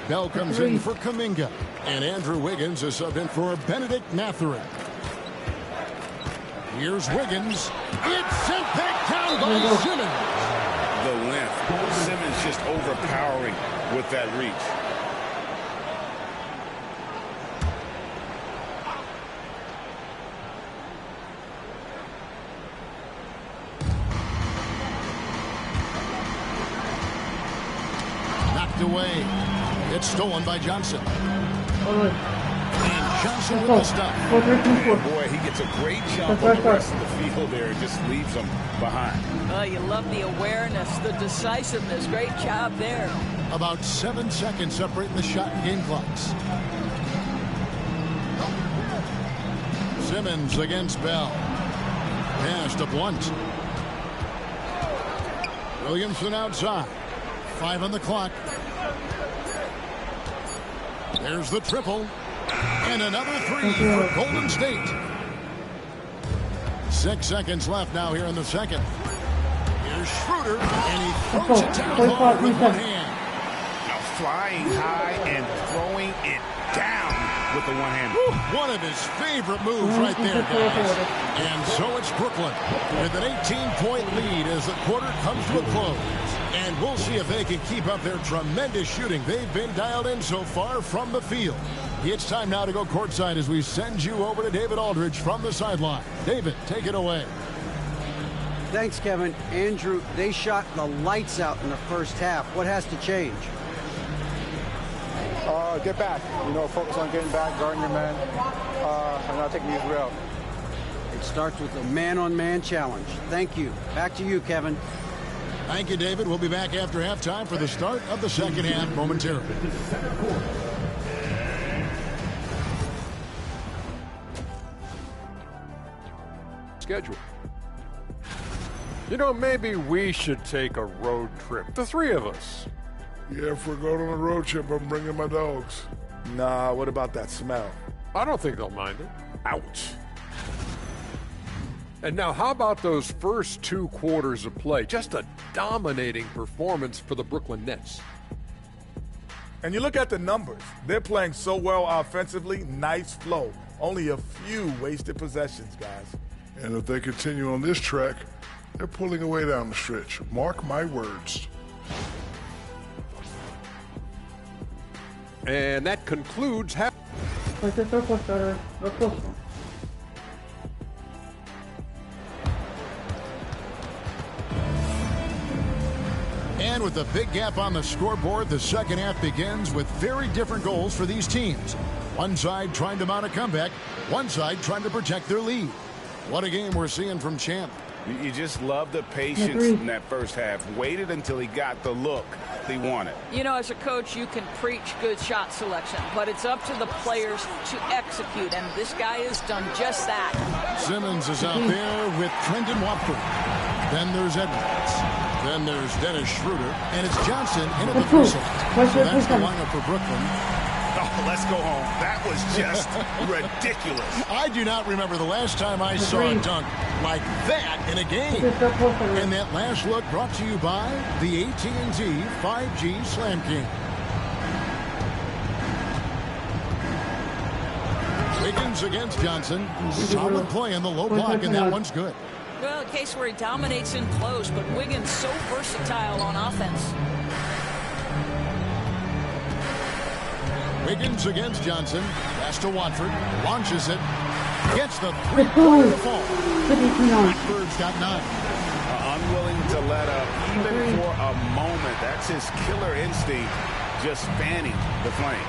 C: Bell comes in for Kuminga. And Andrew Wiggins is sub in for Benedict Mathurin. Here's Wiggins. It's sent back down by Simmons.
M: The length. Simmons just overpowering with that reach.
C: Knocked away. It's stolen by Johnson. And Johnson with the stop.
M: And boy, he gets a great jump on the rest of the field there. Just leaves them behind.
Q: Oh, you love the awareness, the decisiveness. Great job there.
C: About 7 seconds separating the shot and game clocks. Simmons against Bell. Pass to Blunt. Williamson outside. 5 on the clock. There's the triple. And another 3 for Golden State. 6 seconds left now here in the second. Here's Schroeder, and he throws it down hard with one hand.
M: Now flying high and throwing it down with the one-hander.
C: One of his favorite moves right there, guys. And so it's Brooklyn with an 18-point lead as the quarter comes to a close. And we'll see if they can keep up their tremendous shooting they've been dialed in so far from the field. It's time now to go courtside as we send you over to David Aldridge from the sideline. David, take it away.
G: Thanks, Kevin. Andrew, they shot the lights out in the first half. What has to change?
R: Get back. Focus on getting back, guarding your men, and not taking these real.
G: It starts with a man-on-man challenge. Thank you. Back to you, Kevin.
C: Thank you, David. We'll be back after halftime for the start of the second half momentarily.
I: Schedule. Maybe we should take a road trip. The three of us.
J: Yeah, if we're going on a road trip, I'm bringing my dogs.
K: Nah, what about that smell?
I: I don't think they'll mind it.
K: Ouch.
I: And now, how about those first 2 quarters of play? Just a dominating performance for the Brooklyn Nets.
K: And you look at the numbers. They're playing so well offensively. Nice flow. Only a few wasted possessions, guys.
J: And if they continue on this track, they're pulling away down the stretch. Mark my words.
I: And that concludes half.
C: And with the big gap on the scoreboard, the second half begins with very different goals for these teams. One side trying to mount a comeback, one side trying to protect their lead. What a game we're seeing from Champ.
M: You just love the patience in that first half. Waited until he got the look he wanted.
Q: As a coach, you can preach good shot selection, but it's up to the players to execute, and this guy has done just that.
C: Simmons is out there with Trendon Watford. Then there's Edwards. Then there's Dennis Schroeder, and it's Johnson into the whistle. So that's the lineup for Brooklyn.
M: Oh, let's go home. That was just ridiculous.
C: I do not remember the last time I saw a dunk like that in a game. And that last look brought to you by the AT&T 5G Slam King. Wiggins against Johnson. Solid play in the low block, and that one's good.
Q: Well, a case where he dominates in close, but Wiggins so versatile on offense.
C: Wiggins against Johnson. Pass to Watford. Launches it. Gets the three-pointer fall. Watford's got 9.
M: Unwilling to let up even for a moment. That's his killer instinct, just fanning the flame.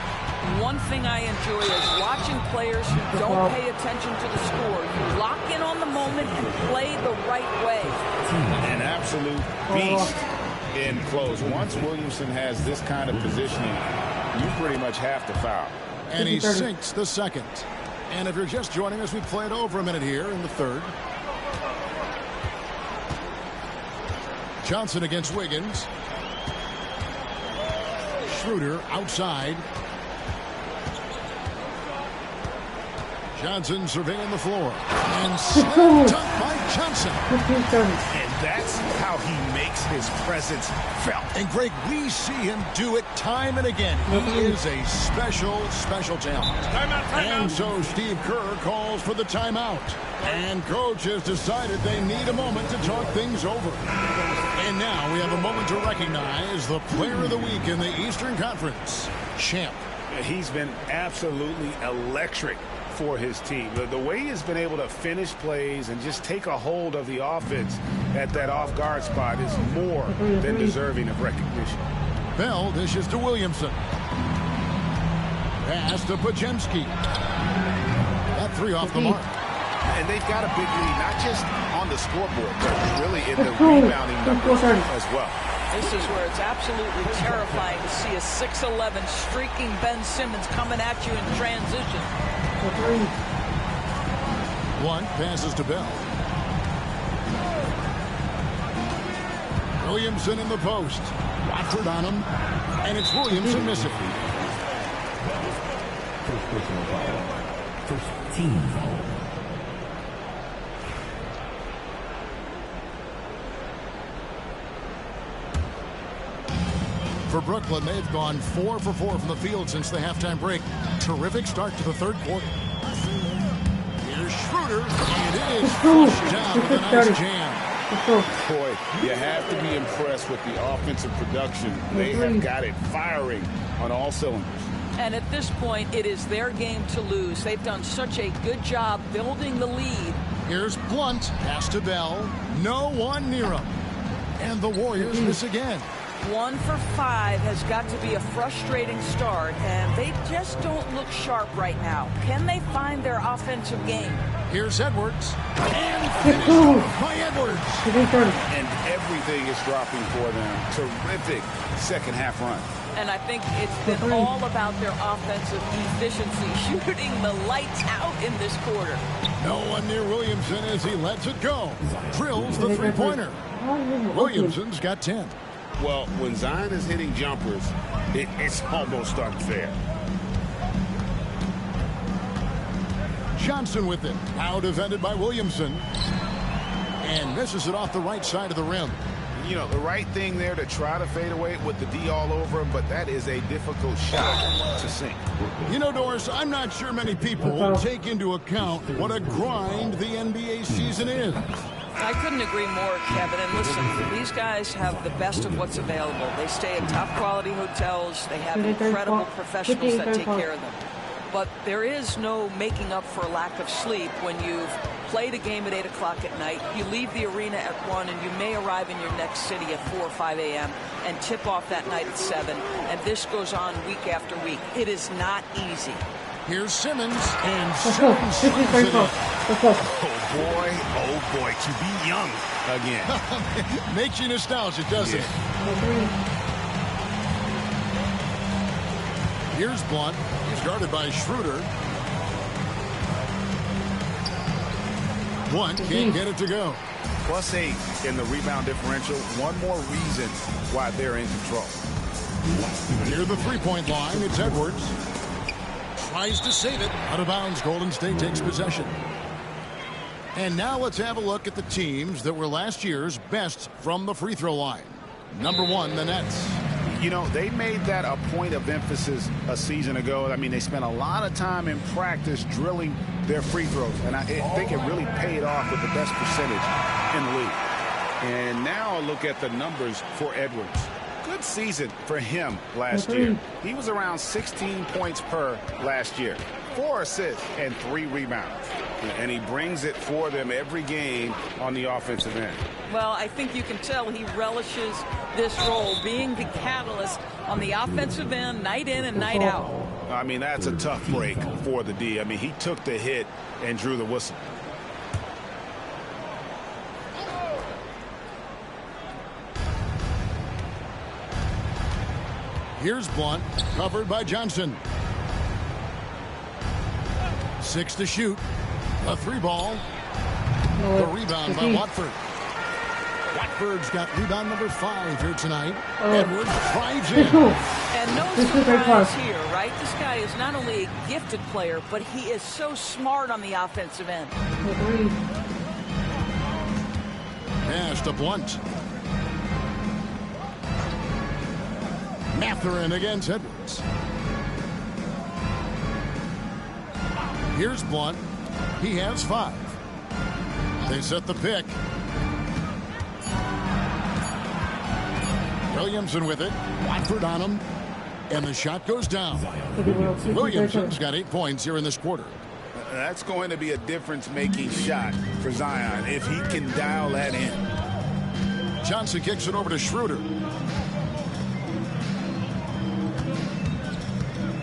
Q: One thing I enjoy is watching players who don't pay attention to the score. You lock in on the moment and play the right way.
M: An absolute beast in close. Once Williamson has this kind of positioning, you pretty much have to foul.
C: And he sinks the second. And if you're just joining us, we played over a minute here in the third. Johnson against Wiggins. Schroeder outside. Johnson surveying the floor. And slam dunk by Johnson.
M: And that's how he makes his presence felt.
C: And Greg, we see him do it time and again. He is a special, special talent.
M: Timeout.
C: And so Steve Kerr calls for the timeout. And coach has decided they need a moment to talk things over. And now we have a moment to recognize the player of the week in the Eastern Conference, Champ.
M: He's been absolutely electric for his team. The way he's been able to finish plays and just take a hold of the offense at that off-guard spot is more than deserving of recognition.
C: Bell dishes to Williamson. Pass to Podziemski. That three off the mark.
M: And they've got a big lead, not just on the scoreboard, but really in the rebounding numbers as well.
Q: This is where it's absolutely terrifying to see a 6'11" streaking Ben Simmons coming at you in transition.
C: One passes to Bell. Williamson in the post. Watford on him. And it's Williamson missing.
F: First personal foul. First team foul.
C: For Brooklyn, they've gone 4 for 4 from the field since the halftime break. Terrific start to the third quarter. Here's Schroeder, and it is flushed down with a nice jam.
D: Boy, you have to be impressed with the offensive production. They have got it firing on all cylinders.
Q: And at this point, it is their game to lose. They've done such a good job building the lead.
C: Here's Blunt, pass to Bell. No one near him. And the Warriors miss again.
Q: 1 for 5 has got to be a frustrating start, and they just don't look sharp right now. Can they find their offensive game?
C: Here's Edwards. And finished by Edwards.
D: And everything is dropping for them. Terrific second half run.
Q: And I think it's been all about their offensive efficiency, shooting the lights out in this quarter.
C: No one near Williamson as he lets it go. Drills the three-pointer. Williamson's got 10.
D: Well, when Zion is hitting jumpers, it's almost unfair.
C: Johnson with it. Now defended by Williamson. And misses it off the right side of the rim.
M: You know, the right thing there to try to fade away with the D all over him, but that is a difficult shot to sink.
C: You know, Doris, I'm not sure many people take into account what a grind the NBA season is.
Q: I couldn't agree more, Kevin. And listen, these guys have the best of what's available. They stay in top-quality hotels. They have incredible professionals that take care of them. But there is no making up for a lack of sleep when you've played a game at 8 o'clock at night. You leave the arena at 1, and you may arrive in your next city at 4 or 5 a.m. and tip off that night at 7. And this goes on week after week. It is not easy.
C: Here's Simmons, and Simmons slams it in.
M: Oh boy, to be young again.
C: Makes you nostalgic, doesn't it? Here's Blunt. He's guarded by Schroeder. Blunt can't get it to go.
M: +8 in the rebound differential. One more reason why they're in control.
C: Near the three-point line, it's Edwards. Tries to save it. Out of bounds, Golden State takes possession. And now let's have a look at the teams that were last year's best from the free throw line. Number 1, the Nets.
M: You know, they made that a point of emphasis a season ago. I mean, they spent a lot of time in practice drilling their free throws, and I think it really paid off with the best percentage in the league. And now a look at the numbers for Edwards. Good season for him last year. He was around 16 points per last year. 4 assists and 3 rebounds. And he brings it for them every game on the offensive end.
Q: Well, I think you can tell he relishes this role, being the catalyst on the offensive end, night in and night out.
M: I mean, that's a tough break for the D. I mean, he took the hit and drew the whistle.
C: Here's Blunt, covered by Johnson. 6 to shoot. A 3-ball. The rebound by Watford. Watford's got rebound number 5 here tonight. Edwards drives in.
Q: And no surprise here, right? This guy is not only a gifted player, but he is so smart on the offensive end.
C: Pass to Blunt. Mathurin against Edwards. Here's Blunt. He has 5. They set the pick. Williamson with it. Watford on him. And the shot goes down. Williamson's got 8 points here in this quarter.
D: That's going to be a difference-making shot for Zion if he can dial that in.
C: Johnson kicks it over to Schroeder.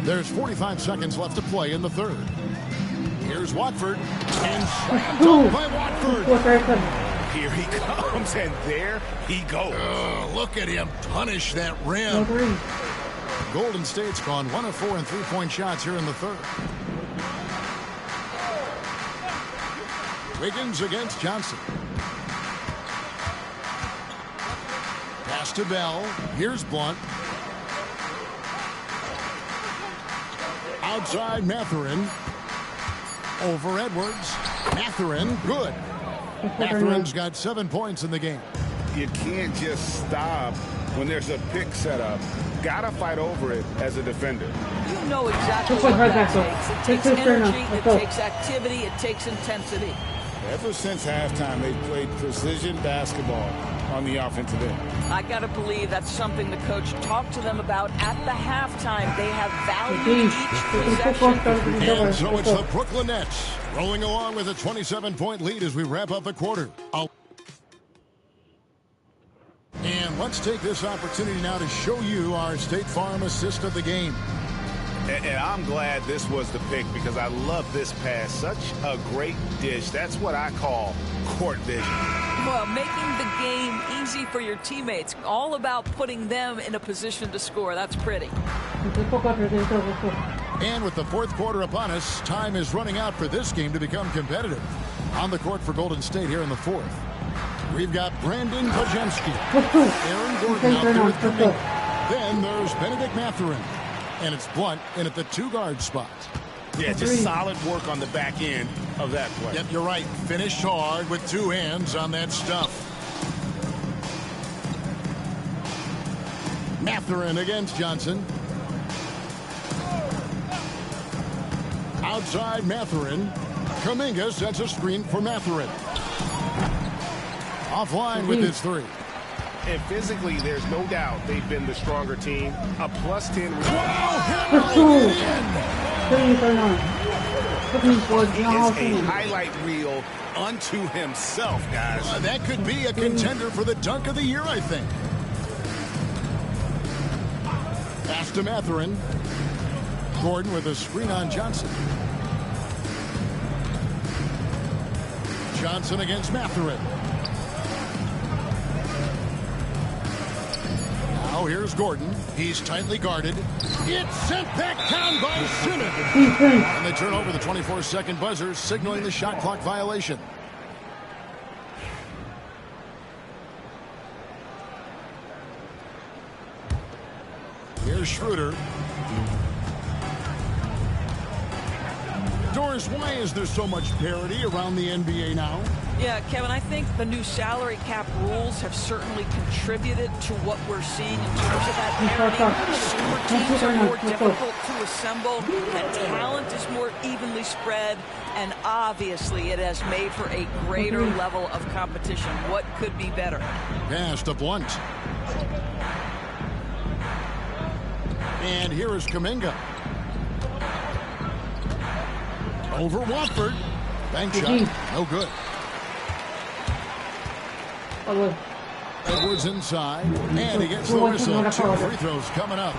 C: There's 45 seconds left to play in the third. Here's Watford. And slammed up by Watford.
M: Here he comes, and there he goes.
C: Look at him punish that rim. Golden State's gone 1 of 4 in three-point shots here in the third. Wiggins against Johnson. Pass to Bell. Here's Blunt. Outside Mathurin. Over Edwards. Mathurin, good. Mathurin's got 7 points in the game.
D: You can't just stop
M: when there's a pick set up, gotta fight over it as a defender.
Q: You know exactly what that takes. It takes energy, it takes activity, it takes intensity.
D: Ever since halftime, they've played precision basketball on the offensive end.
Q: I got to believe that's something the coach talked to them about at the halftime. They have valued each possession.
C: And so it's the Brooklyn Nets rolling along with a 27-point lead as we wrap up the quarter. And let's take this opportunity now to show you our State Farm assist of the game.
M: And I'm glad this was the pick because I love this pass. Such a great dish. That's what I call court vision.
Q: Well, making the game easy for your teammates. All about putting them in a position to score. That's pretty.
C: And with the fourth quarter upon us, time is running out for this game to become competitive. On the court for Golden State here in the fourth, we've got Brandon Pajemski, Aaron Gordon out there with Kuminga. Then there's Benedict Mathurin. And it's Blunt in at the two-guard spot.
M: Yeah, just solid work on the back end of that play.
C: Yep, you're right. Finished hard with two hands on that stuff. Mathurin against Johnson. Outside Mathurin. Kuminga sets a screen for Mathurin. Offline with his three.
M: And physically, there's no doubt they've been the stronger team. A +10 result.
C: He is
M: a highlight reel unto himself, guys.
C: That could be a contender for the dunk of the year, I think. Pass to Mathurin. Gordon with a screen on Johnson. Johnson against Mathurin. Now here's Gordon. He's tightly guarded. It's sent back down by Simmons. And they turn over the 24-second buzzer, signaling the shot clock violation. Here's Schroeder. Doris, why is there so much parity around the NBA now?
Q: Yeah, Kevin, I think the new salary cap rules have certainly contributed to what we're seeing in terms of that parity. Super teams are more difficult to assemble, and talent is more evenly spread, and obviously it has made for a greater level of competition. What could be better?
C: Pass to Blunt. And here is Kuminga. Over Watford. Bank shot. No good. Edwards inside. And he gets the whistle. 2 free throws coming up.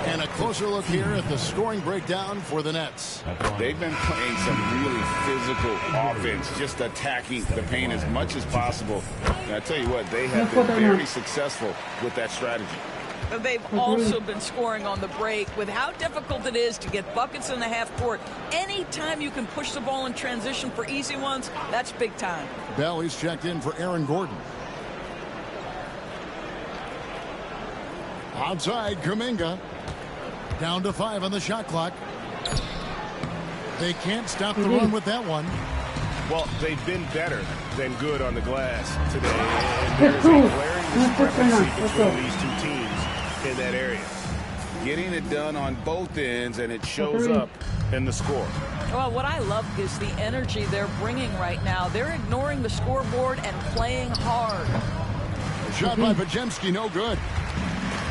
C: And a closer look here at the scoring breakdown for the Nets.
M: They've been playing some really physical offense, just attacking the paint as much as possible. And I tell you what, they have been very successful with that strategy.
Q: They've also been scoring on the break with how difficult it is to get buckets in the half court. Anytime you can push the ball in transition for easy ones, that's big time.
C: Bell, he's checked in for Aaron Gordon. Outside, Kuminga. Down to 5 on the shot clock. They can't stop the run with that one.
M: Well, they've been better than good on the glass today. And there's a glaring discrepancy between these two teams in that area. Getting it done on both ends, and it shows up in the score.
Q: Well, what I love is the energy they're bringing right now. They're ignoring the scoreboard and playing hard.
C: Shot by Pajemski, no good.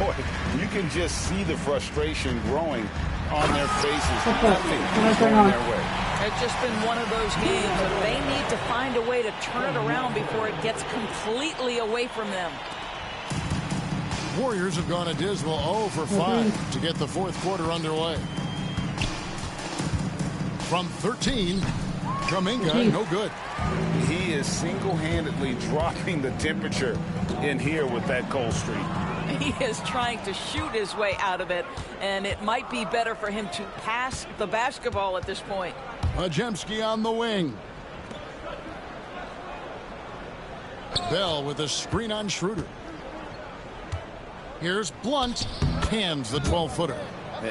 M: Boy, you can just see the frustration growing on their faces. Nothing going their way.
Q: It's just been one of those games that they need to find a way to turn it around before it gets completely away from them.
C: Warriors have gone a dismal 0 for 5 to get the fourth quarter underway. From 13, Kuminga, no good.
M: He is single-handedly dropping the temperature in here with that cold streak.
Q: He is trying to shoot his way out of it, and it might be better for him to pass the basketball at this point.
C: Pajemski on the wing. Bell with a screen on Schroeder. Here's Blunt. Cans the 12-footer.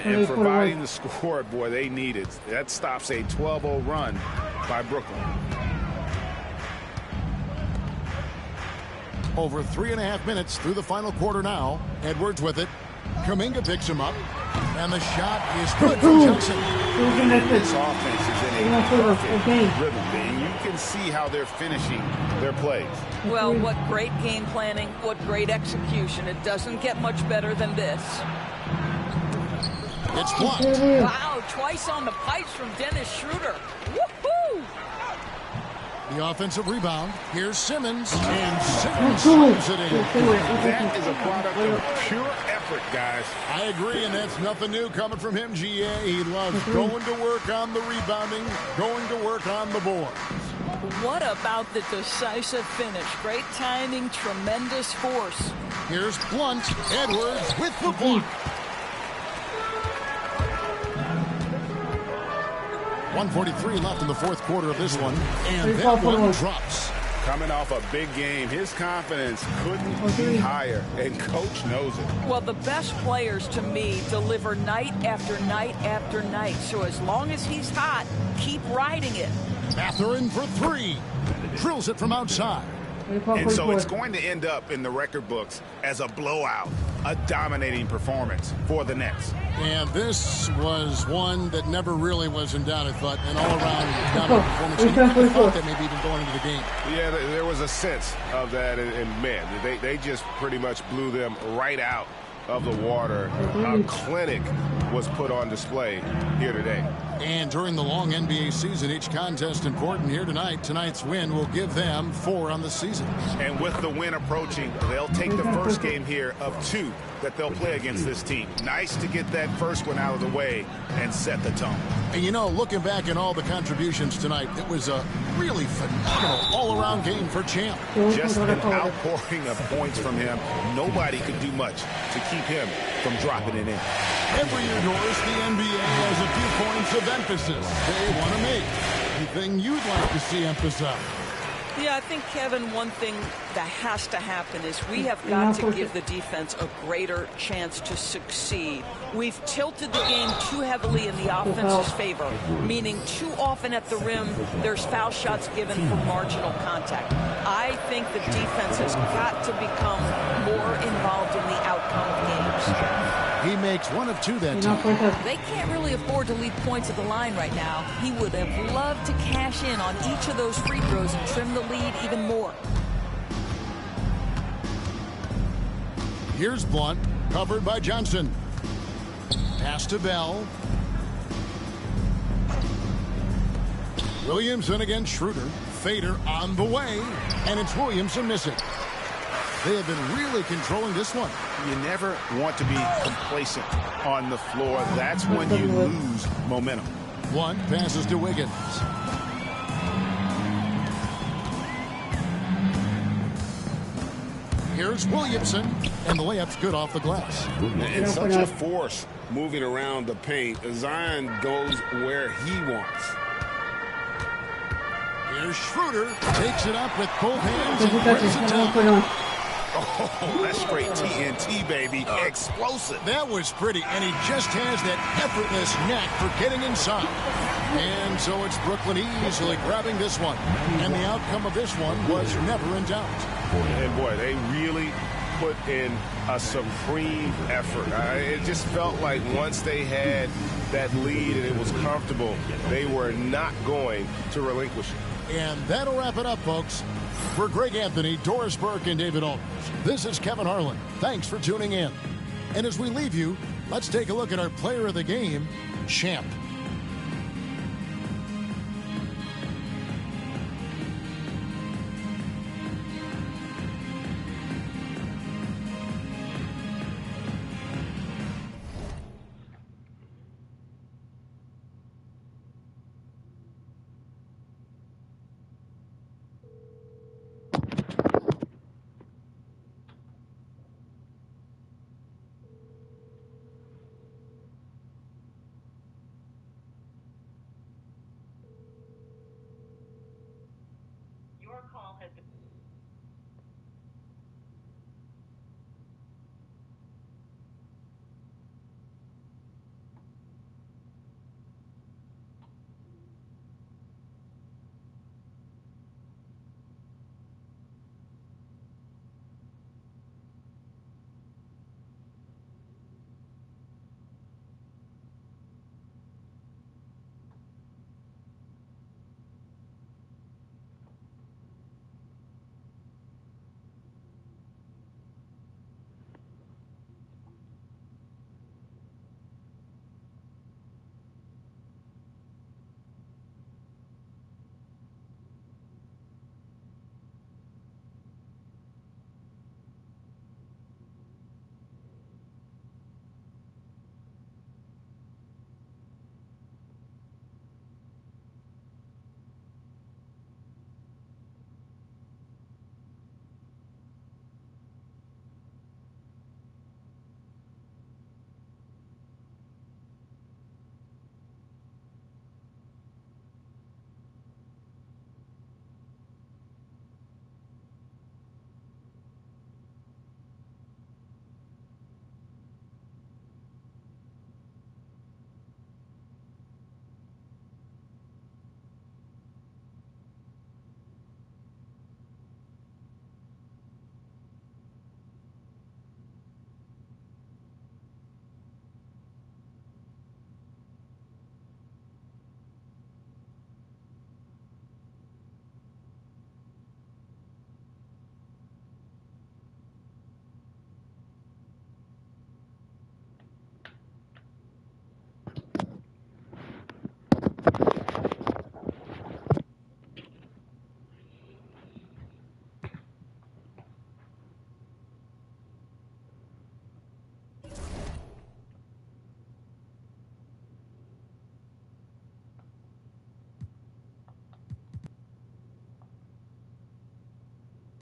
M: And providing the score, boy, they need it. That stops a 12-0 run by Brooklyn.
C: Over 3.5 minutes through the final quarter now. Edwards with it. Kuminga picks him up. And the shot is good from Johnson.
M: This offense is in a perfect rhythm, and you can see how they're finishing their plays.
Q: Well, what great game planning, what great execution. It doesn't get much better than this.
C: It's blocked.
Q: Wow, twice on the pipes from Dennis Schroeder. Woohoo!
C: The offensive rebound. Here's Simmons. And Simmons slams it in.
M: That is a product of pure effort, guys.
C: I agree, and that's nothing new coming from him, GA. He loves going to work on the rebounding, going to work on the board.
Q: What about the decisive finish? Great timing, tremendous force.
C: Here's Blunt. Edwards with the block. 1:43 left in the fourth quarter of this one, and that one drops.
M: Coming off a big game, his confidence couldn't be higher, and coach knows it.
Q: Well, the best players to me deliver night after night after night. So as long as he's hot, keep riding it.
C: Mathurin for three. Drills it from outside.
M: And so it's going to end up in the record books as a blowout, a dominating performance for the Nets.
C: And this was one that never really was in doubt, I thought, an all-around dominant performance. I thought that maybe even going into the game.
M: Yeah, there was a sense of that, and man, they just pretty much blew them right out of the water. A clinic was put on display here today.
C: And during the long NBA season, each contest important. Here tonight. Tonight's win will give them 4 on the season.
M: And with the win approaching, they'll take the first game here of 2 that they'll play against this team. Nice to get that first one out of the way and set the tone.
C: And you know, looking back at all the contributions tonight, it was a really phenomenal all-around game for Champ.
M: Just an outpouring of points from him. Nobody could do much to keep him from dropping it in.
C: Every year, Doris, the NBA has a few points of emphasis they want to make. Anything you'd like to see emphasized?
Q: Yeah, I think, Kevin, one thing that has to happen is we have got to give the defense a greater chance to succeed. We've tilted the game too heavily in the offense's favor, meaning too often at the rim there's foul shots given for marginal contact. I think the defense has got to become more involved in the outcome of games.
C: He makes 1 of 2 that time.
Q: They can't really afford to leave points at the line right now. He would have loved to cash in on each of those free throws and trim the lead even more.
C: Here's Blunt, covered by Johnson. Pass to Bell. Williamson against Schroeder. Fader on the way, and it's Williamson missing. They have been really controlling this one.
M: You never want to be complacent on the floor. That's when you lose momentum.
C: Blunt passes to Wiggins. Here's Williamson, and the layup's good off the glass.
D: And such a force moving around the paint. Zion goes where he wants.
C: Here's Schroeder, takes it up with both hands and brings it down.
M: Oh, that's straight TNT, baby. Explosive.
C: That was pretty, and he just has that effortless knack for getting inside. And so it's Brooklyn easily grabbing this one. And the outcome of this one was never in doubt.
M: And boy, they really put in a supreme effort. It just felt like once they had that lead and it was comfortable, they were not going to relinquish it.
C: And that'll wrap it up, folks. For Greg Anthony, Doris Burke, and David Aldridge, this is Kevin Harlan. Thanks for tuning in. And as we leave you, let's take a look at our player of the game, Champ.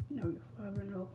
B: No, you're 5-0.